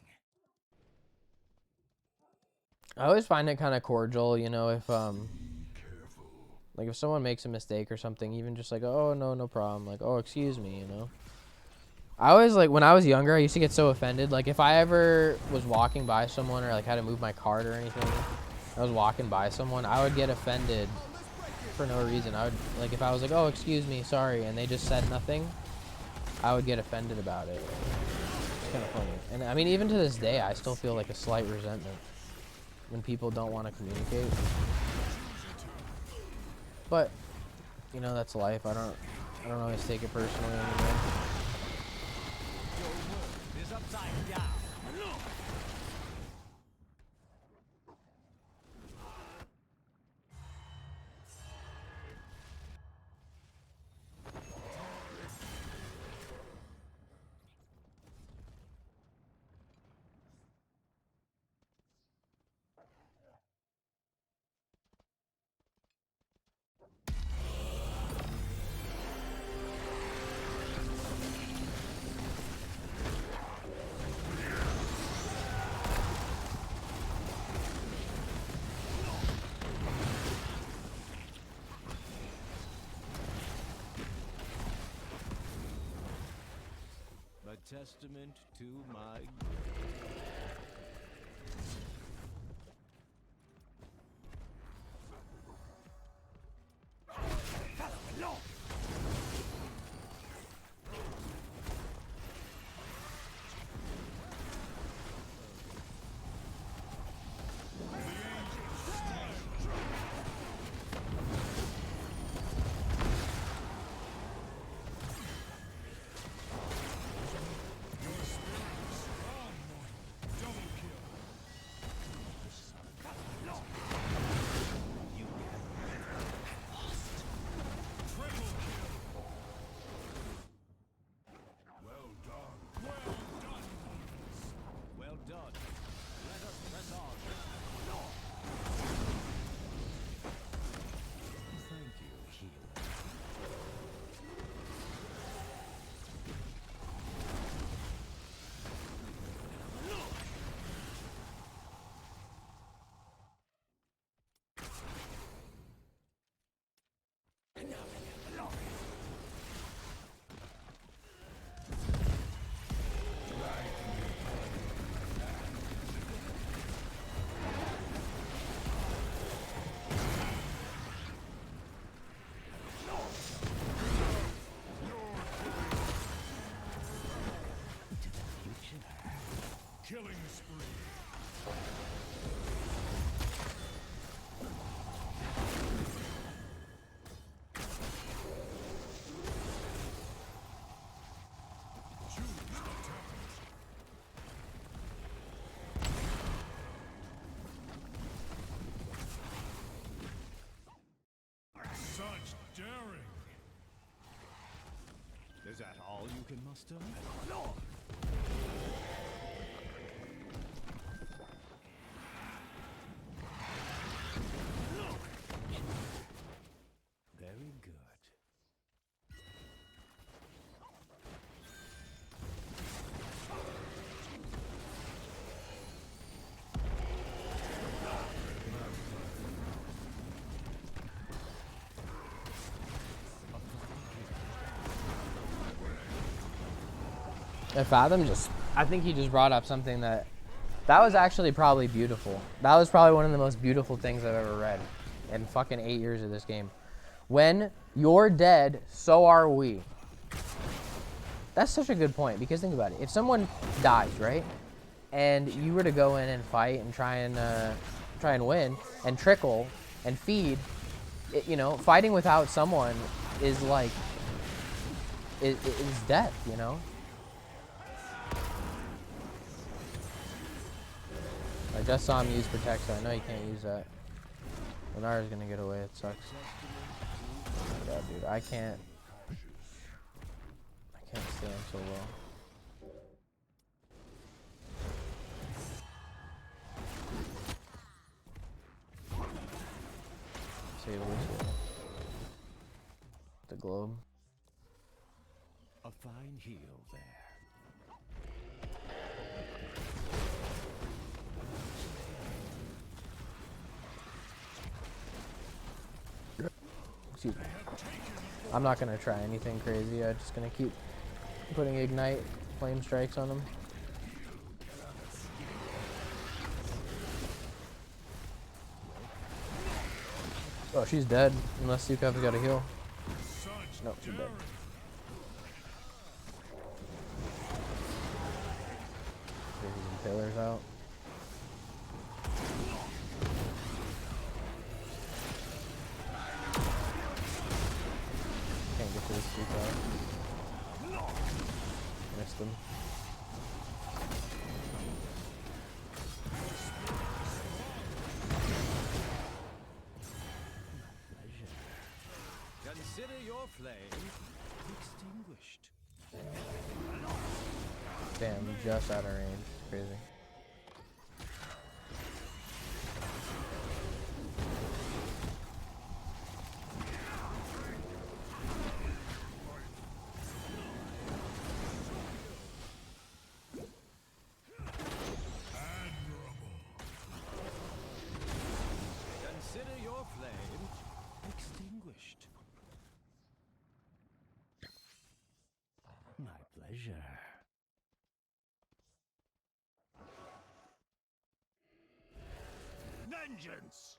I always find it kind of cordial, you know, if like if someone makes a mistake or something, even just like, oh no problem, like, oh excuse me, you know. I always, like, when I was younger, I used to get so offended. Like, if I ever was walking by someone, or like had to move my cart or anything, I was walking by someone, I would get offended for no reason. I would, like, if I was like, oh excuse me, sorry, and they just said nothing, I would get offended about it. It's kind of funny. And I mean, even to this day, I still feel like a slight resentment when people don't want to communicate. But, you know, that's life. I don't always take it personally anymore. Is upside down. A testament to my Killing spree. Choose attack. Such daring. Is that all you can muster? Very good. And Fathom I think he just brought up something that was actually probably beautiful. That was probably one of the most beautiful things I've ever read in fucking 8 years of this game. When you're dead, so are we. That's such a good point, because think about it. If someone dies, right, and you were to go in and fight and try and win and trickle and feed, you know, fighting without someone is like is death, you know. I just saw him use Protect, so I know you can't use that. Renara's gonna get away, it sucks. Yeah, dude, I can't stand so well. Save Lucio. The globe. A fine heal there. Excuse me. I'm not gonna try anything crazy. I'm just gonna keep putting Ignite Flame Strikes on them. Oh, she's dead. Unless Sukav's got a heal. Nope, she's dead. Pillars out. Can't get to this Sukav. Missed him. Consider your flame extinguished. Damn, just out of range. Crazy. Consider your flame extinguished. My pleasure. Vengeance!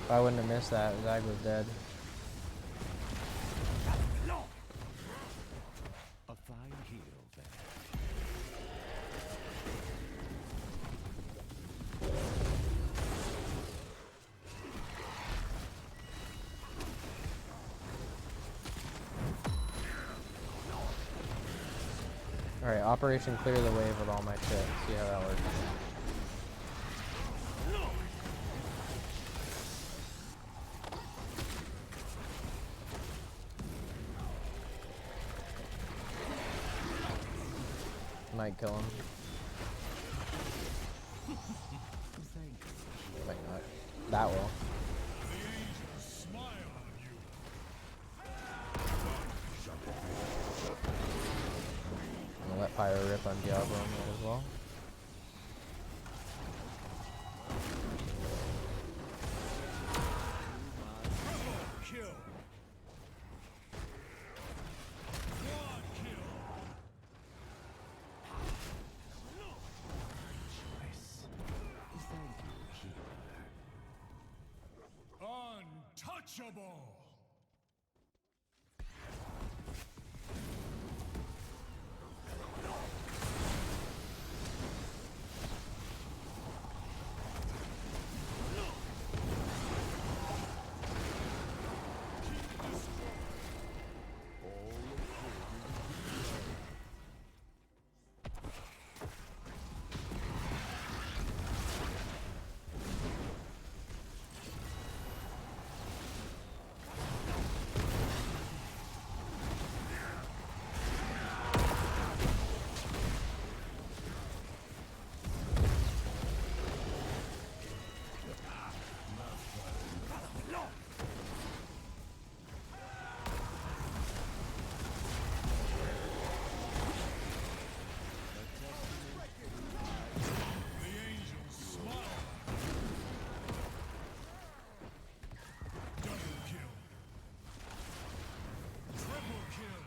If I wouldn't have missed that, Zag was dead. A fine heal there. Alright, Operation Clear the Wave with all my shit. See how that works. Might kill him. that well. The angels smile on you. I'm gonna let Pyro rip on Diablo on that as well. Kill. Quad kill. Untouchable. The angels smile. Double kill. Triple kill.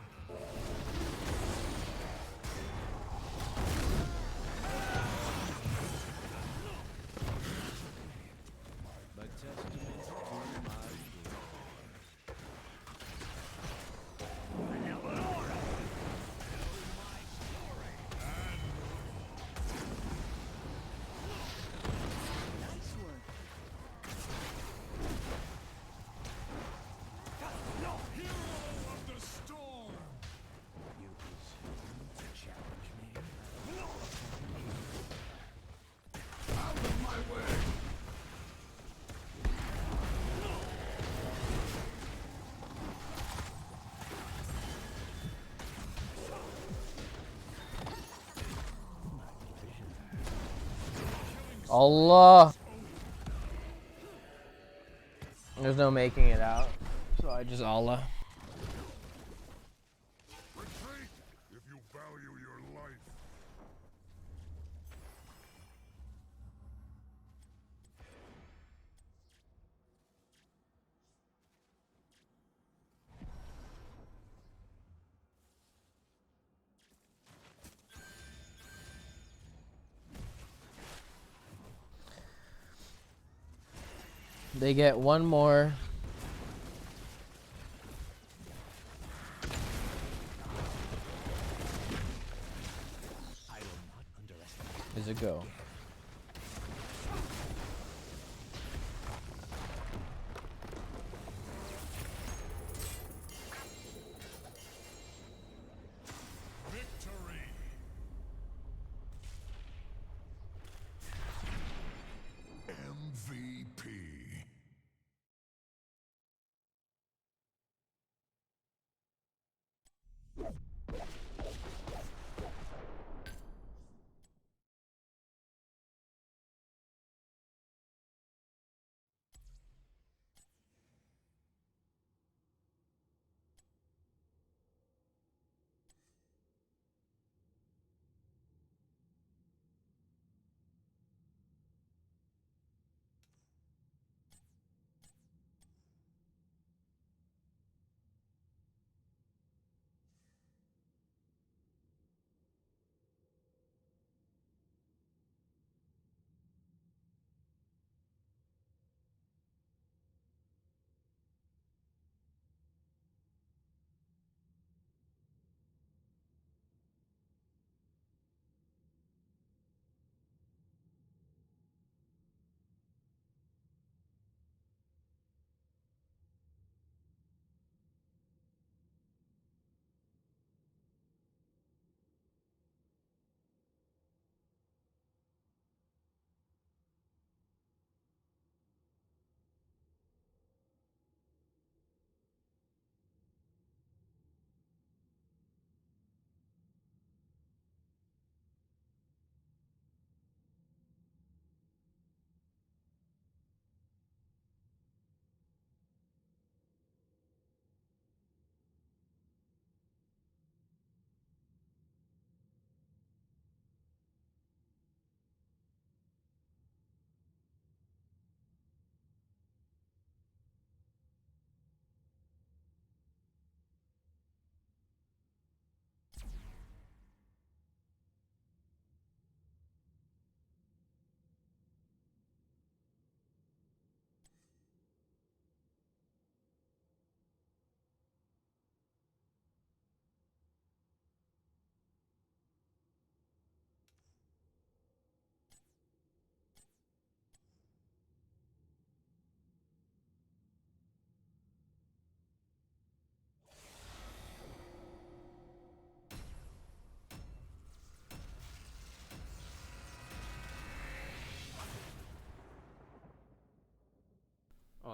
Hero of the storm. Allah. There's no making it out, so I just Allah. Retreat if you value your life. They get one more. Is a go.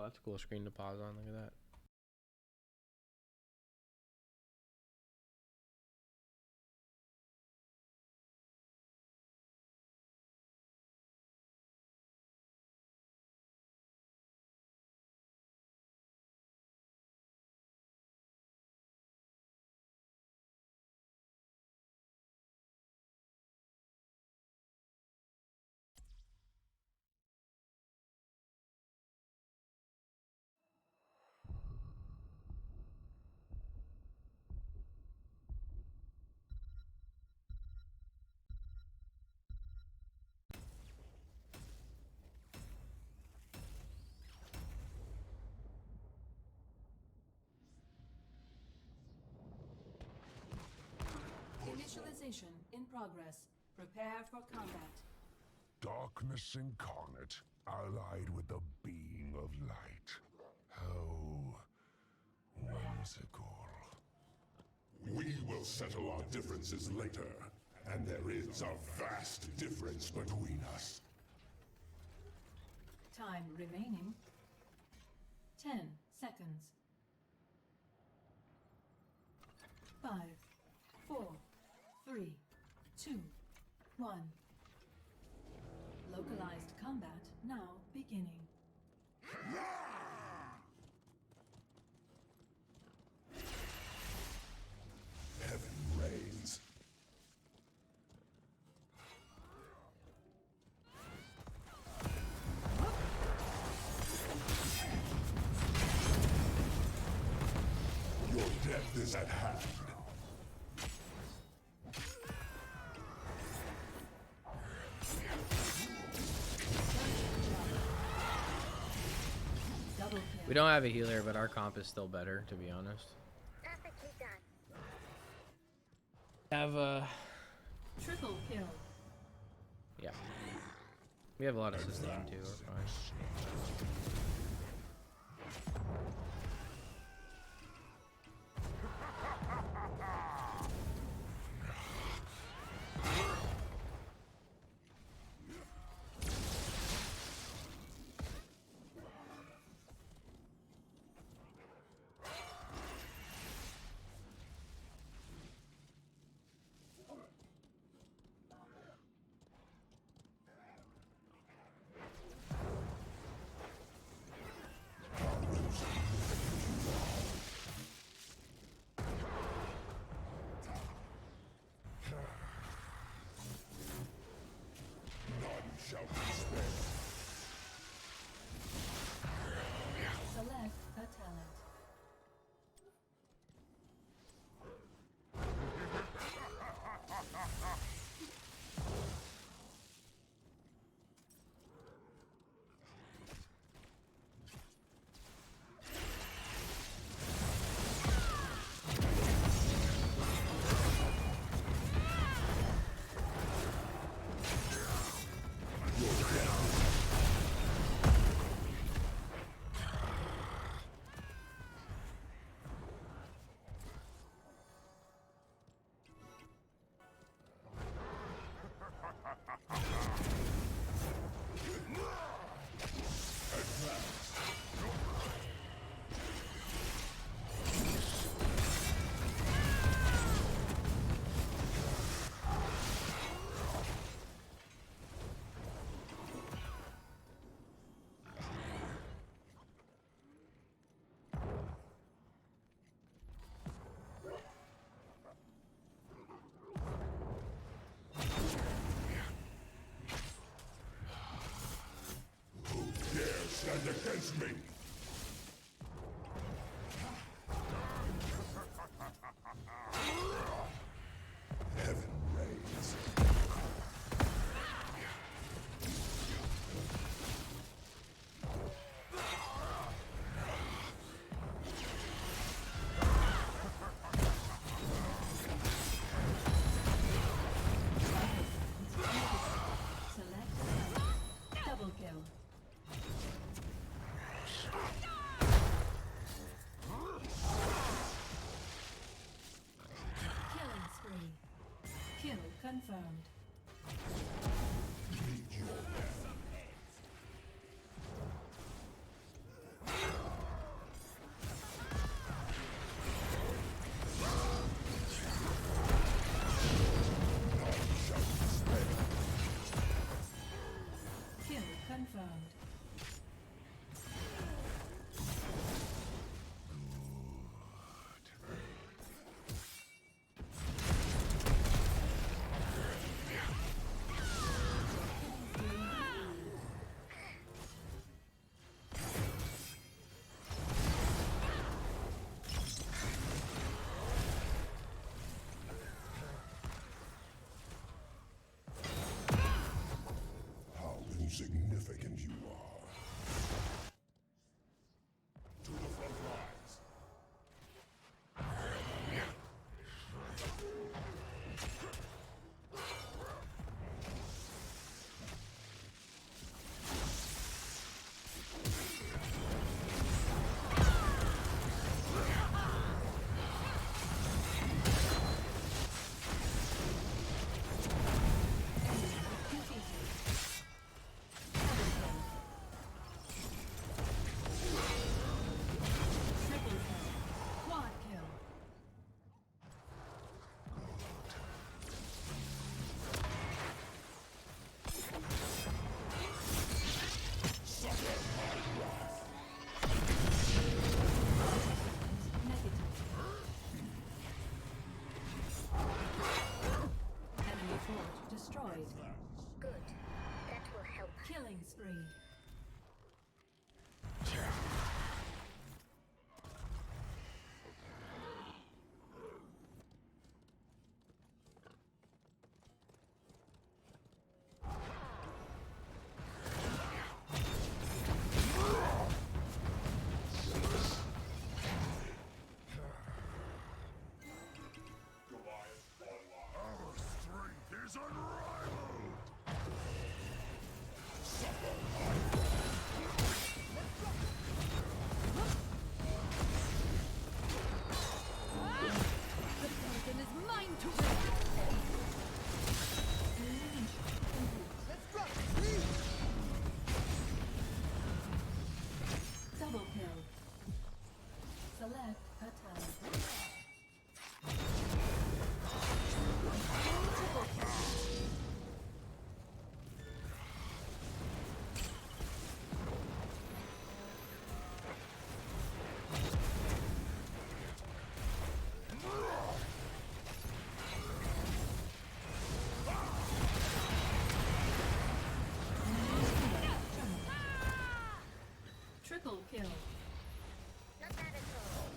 Oh, that's a cool screen to pause on. Look at that. Initialization in progress. Prepare for combat. Darkness incarnate, allied with the being of light. How whimsical. We will settle our differences later, and there is a vast difference between us. Time remaining. 10 seconds. 5, 4, 3, 2, 1. Localized combat now beginning. Heaven reigns. Your death is at hand. Double kill. We don't have a healer, but our comp is still better, to be honest. Perfectly done. Have Triple kill. yeah. We have a lot of sustain too. We're fine. None shall be spared. Select a talent. Stand against me! Heaven reigns. Select double kill. Killing spree. Kill confirmed. Meet your death. Confirmed. How insignificant you are. To the front lines. Triple kill. Quad kill. Enemy fort destroyed. Good. That will help. Killing spree. Our strength is unrivaled. The dragon is mine to win. Double kill. Select a time. Triple kill. Not bad at all.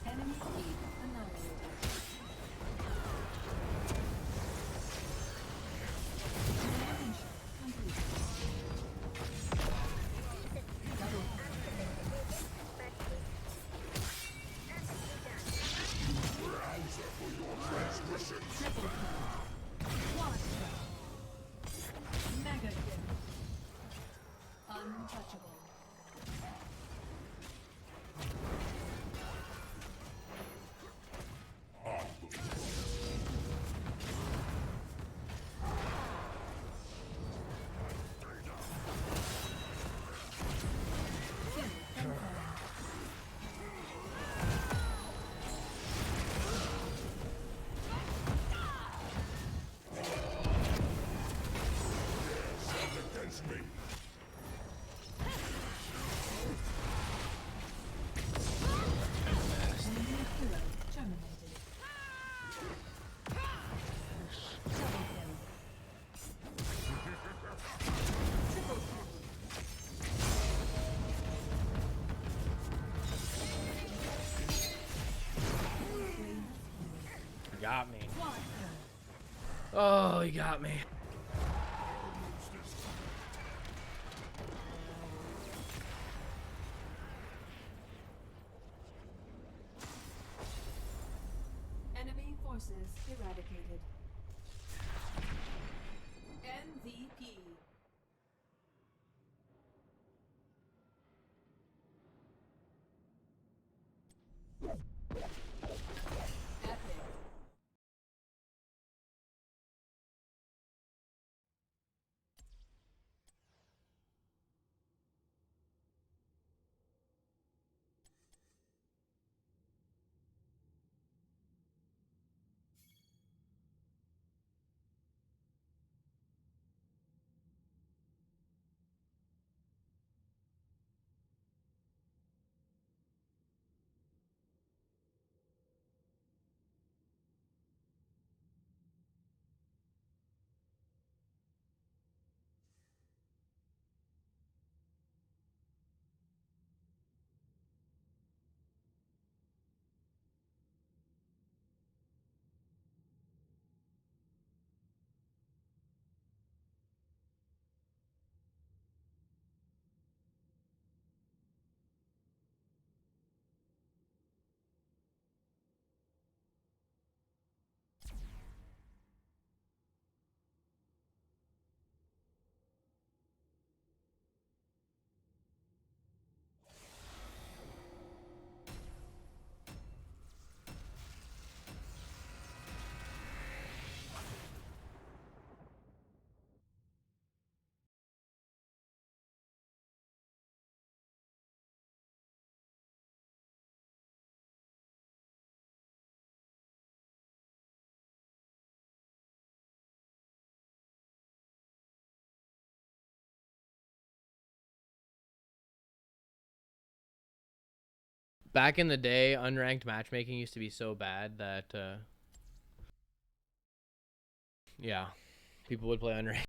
Enemy speed annihilated. Expansion complete. Double kill. Triple kill. Quad kill. Mega kill. Untouchable. Kill confirmed. got me. Oh, he got me. Enemy forces eradicated. MVP. Epic. Back in the day, unranked matchmaking used to be so bad that, yeah, people would play unranked.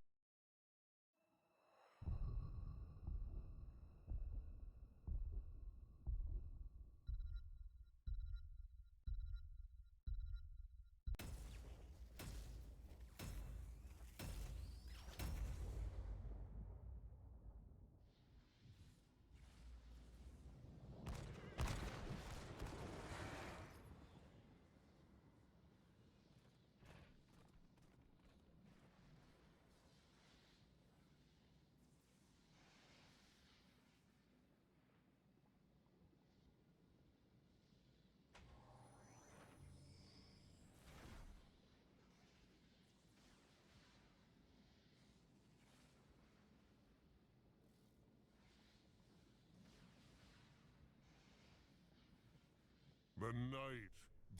The night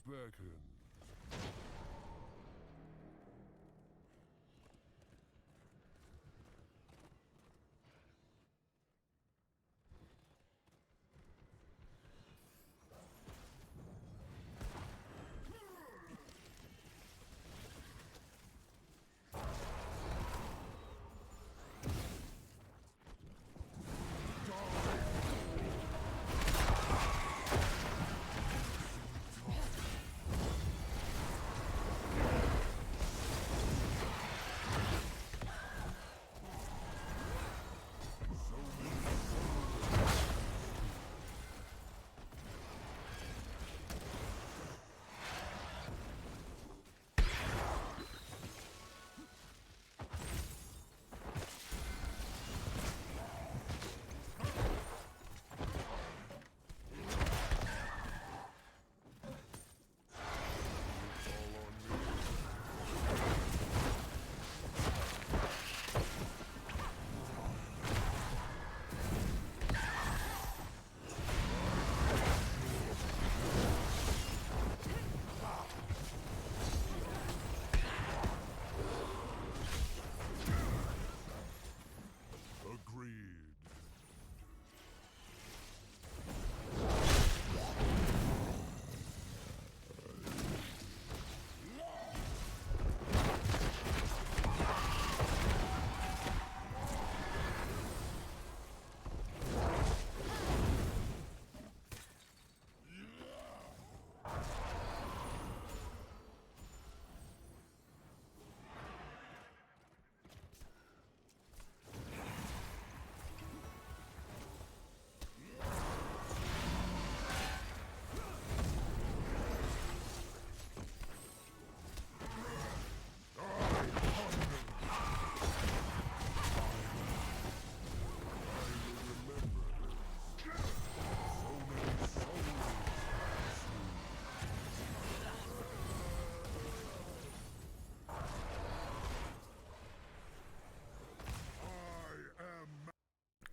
beckons.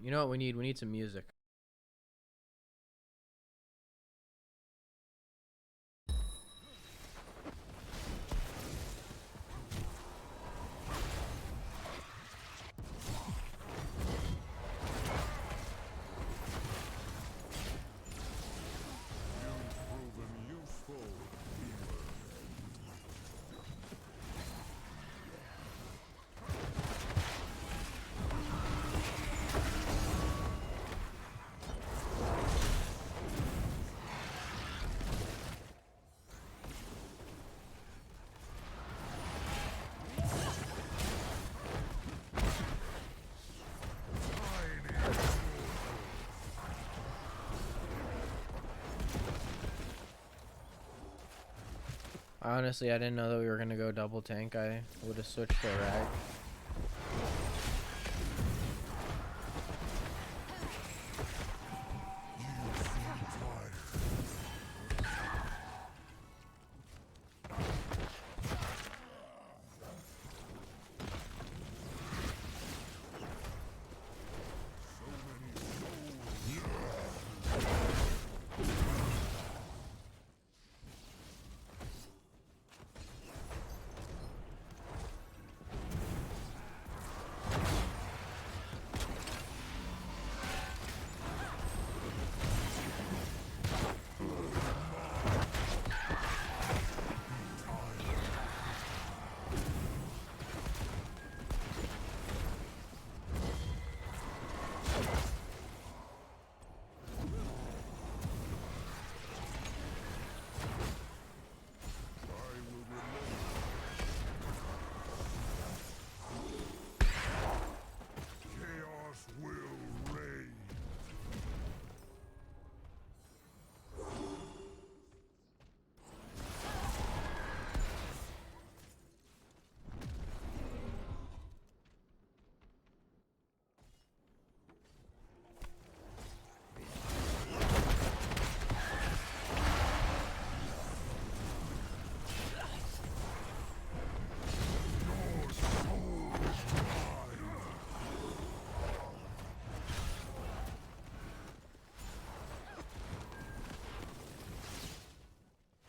You know what we need? We need some music. Honestly, I didn't know that we were gonna go double tank. I would have switched to rag.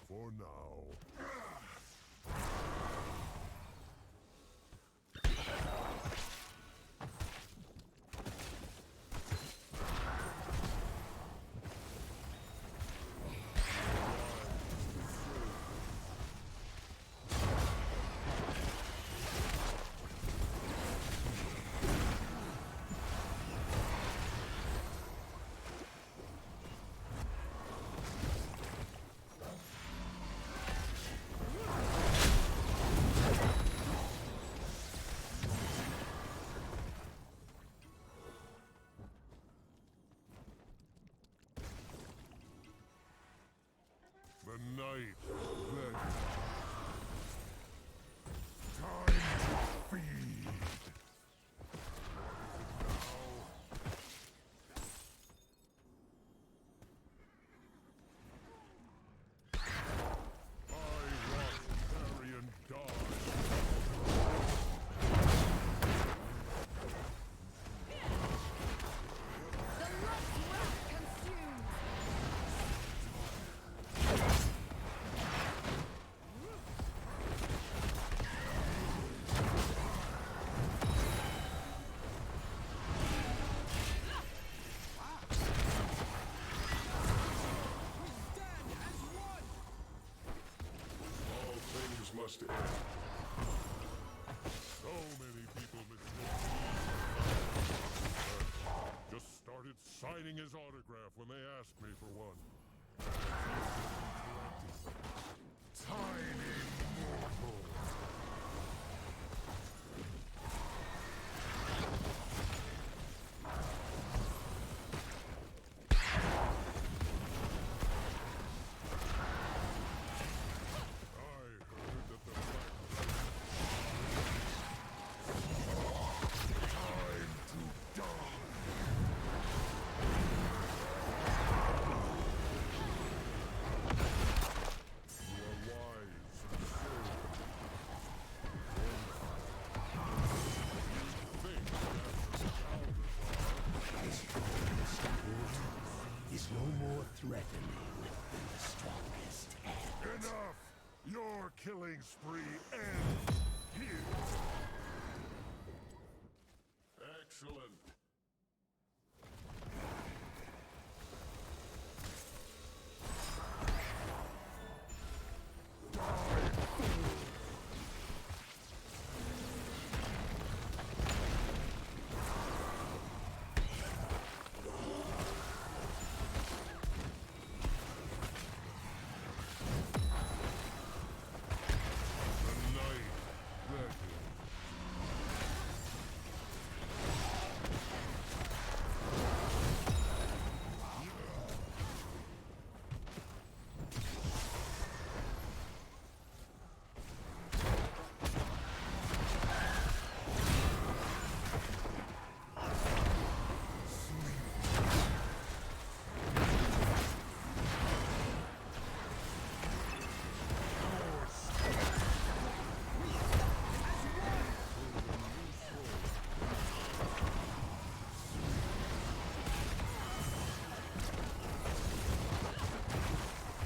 For now. The night then. Time to feed. I watch Marion die. All things must end. So many people just started signing his autograph when they asked me for one. Tiny mortal. spree ends here. Excellent. The night beckons.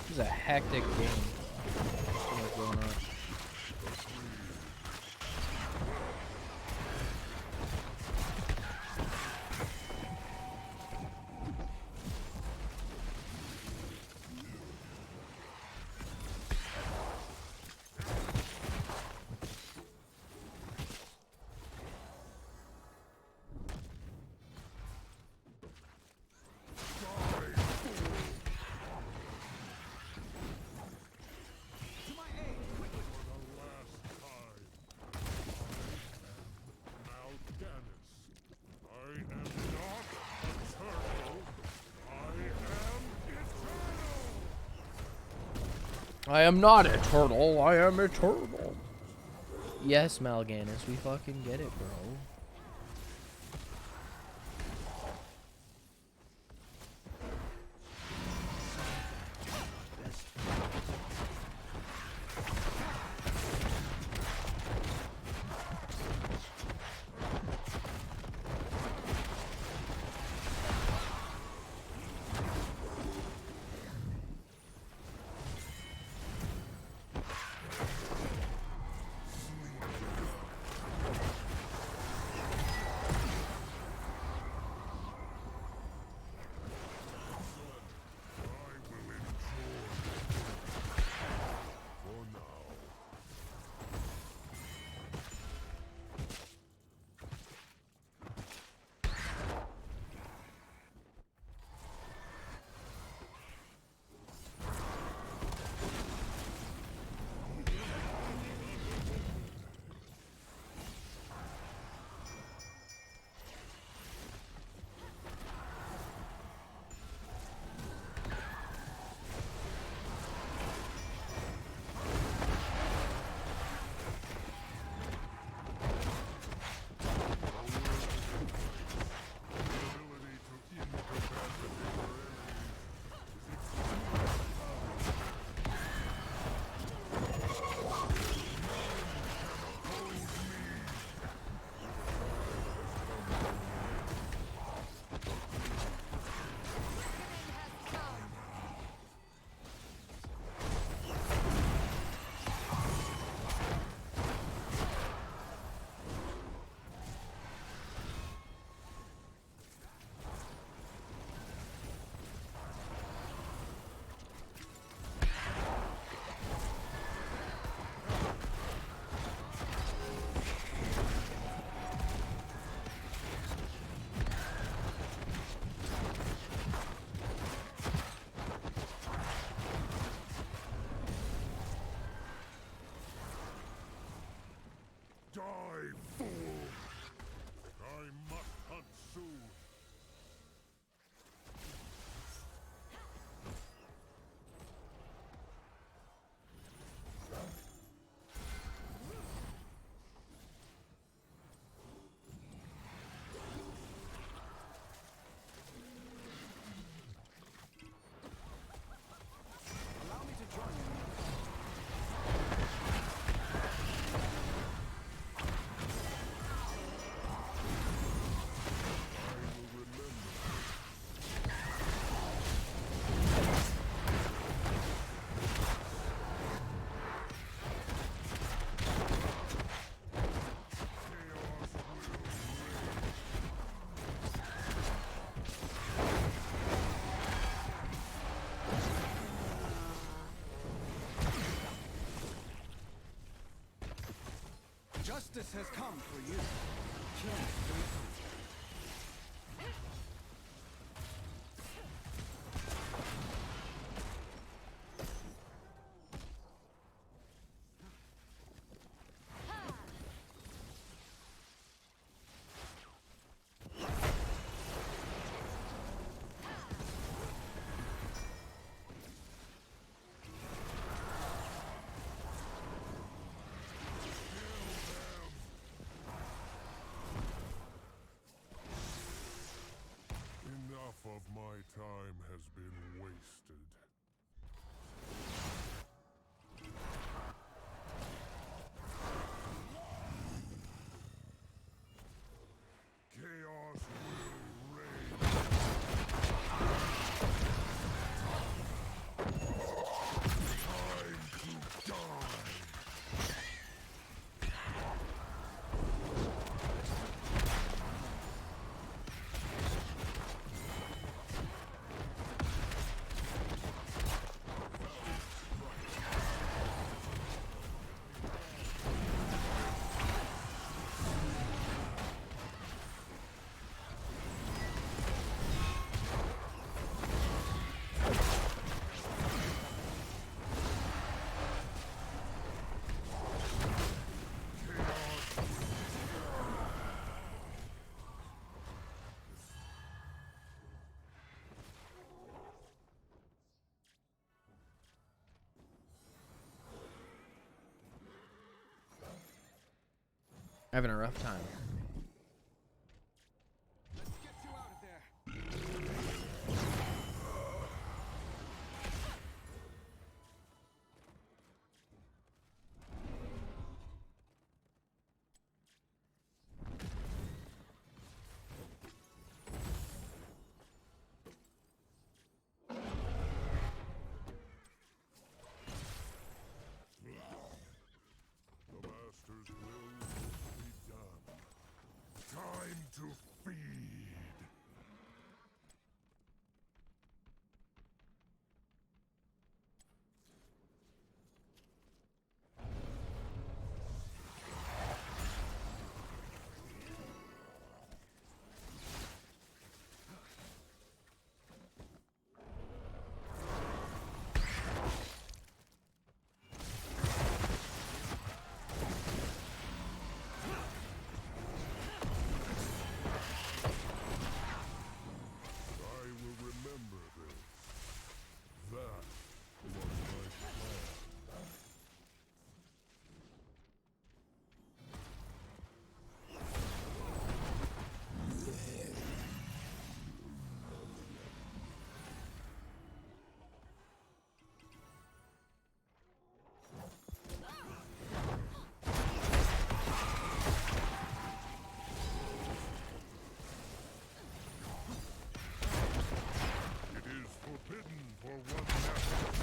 This is a hectic game. So much going on. I am not a turtle, I am a turtle. Yes, Mal'Ganis, we fucking get it, bro. Justice has come for you. Kill. Enough of my time has been wasted. Chaos will reign. Time to die. Having a rough time. Let's get you out of there. The master's will be done. Time to feed. I will remember this. That was my plan. It is forbidden for one master.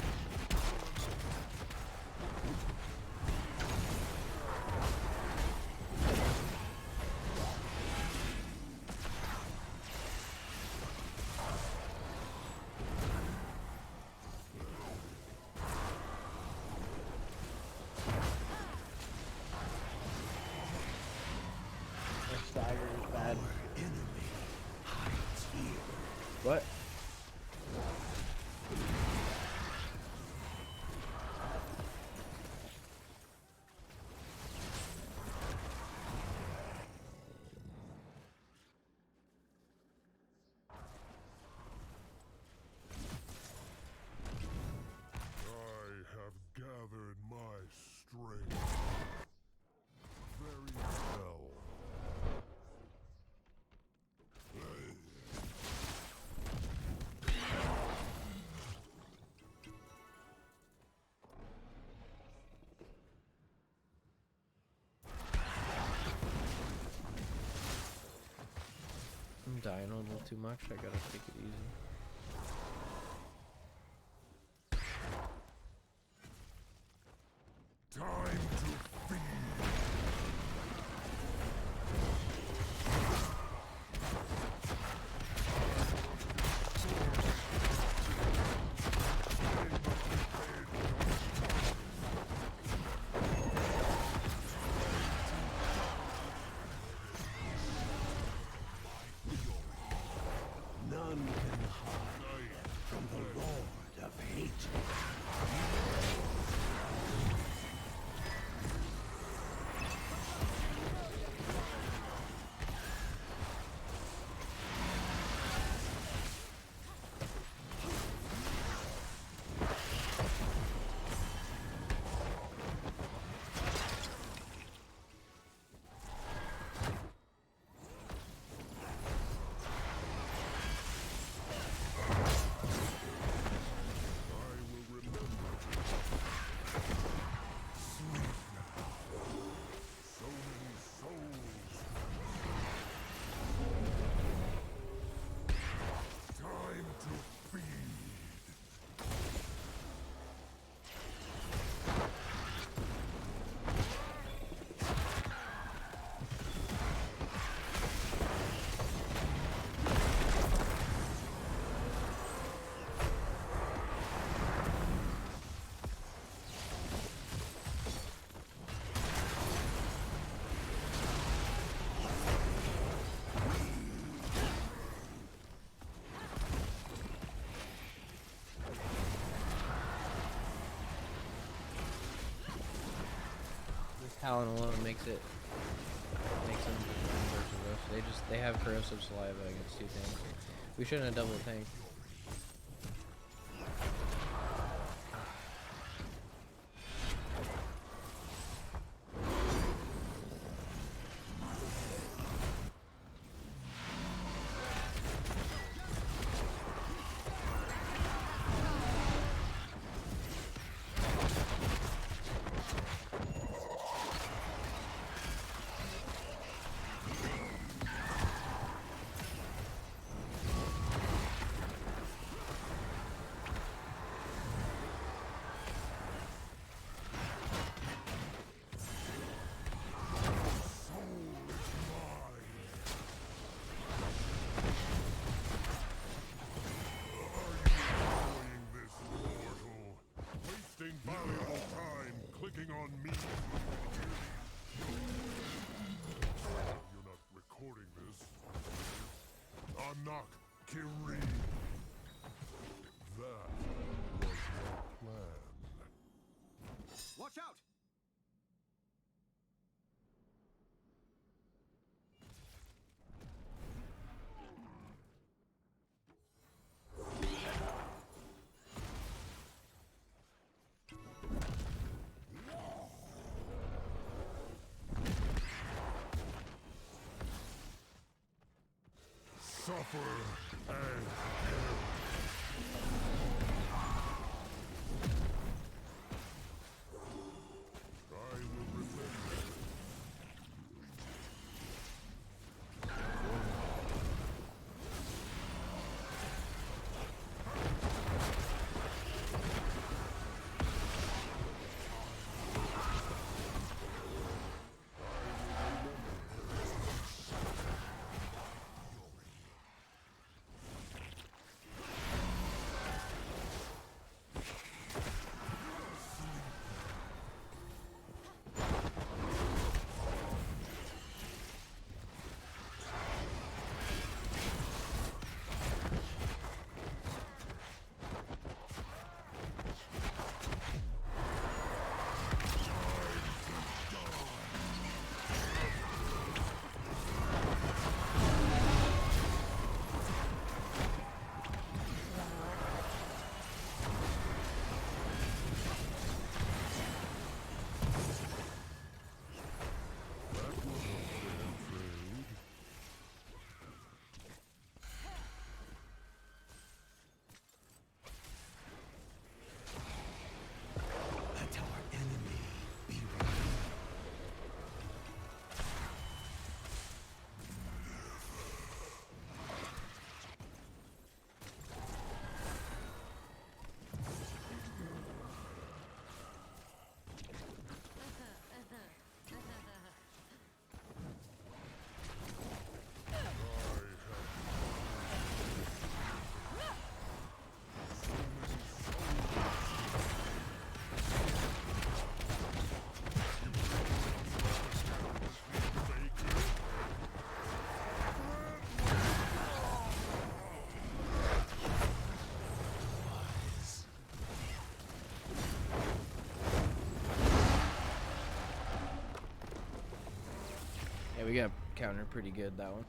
The stagger is bad. Enemy hides here. What? I have gathered my strength. Very well. I'm dying a little too much. I gotta take it easy. Time to feed. Talon alone makes them versus us. They have corrosive saliva against 2 things. We shouldn't have double tanked. Wasting valuable time clicking on me. You're not recording this. Anak Kiri. That was your plan. Watch out! Suffer and I will remember. Let our enemy be ready. Yeah, we got countered pretty good that one.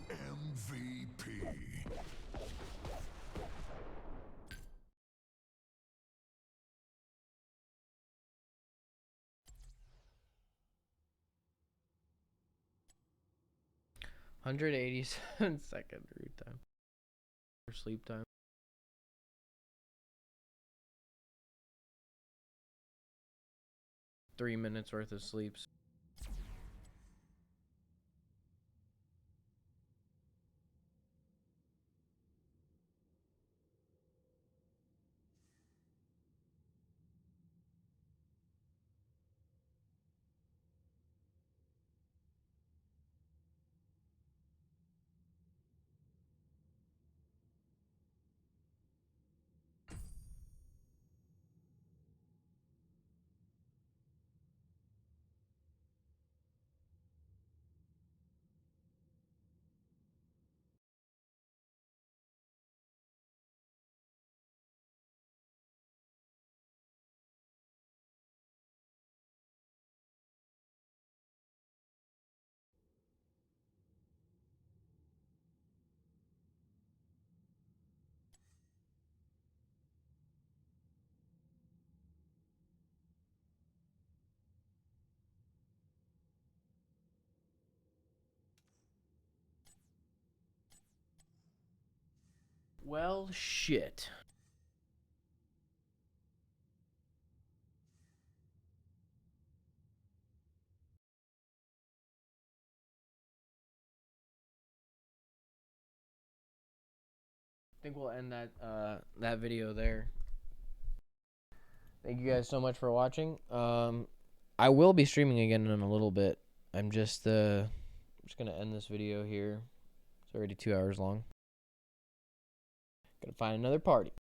MVP. $187 root time. Or sleep time. Three minutes worth of sleeps. Well, shit. I think we'll end that video there. Thank you guys so much for watching. I will be streaming again in a little bit. I'm just gonna end this video here. It's already 2 hours long. Gotta find another party.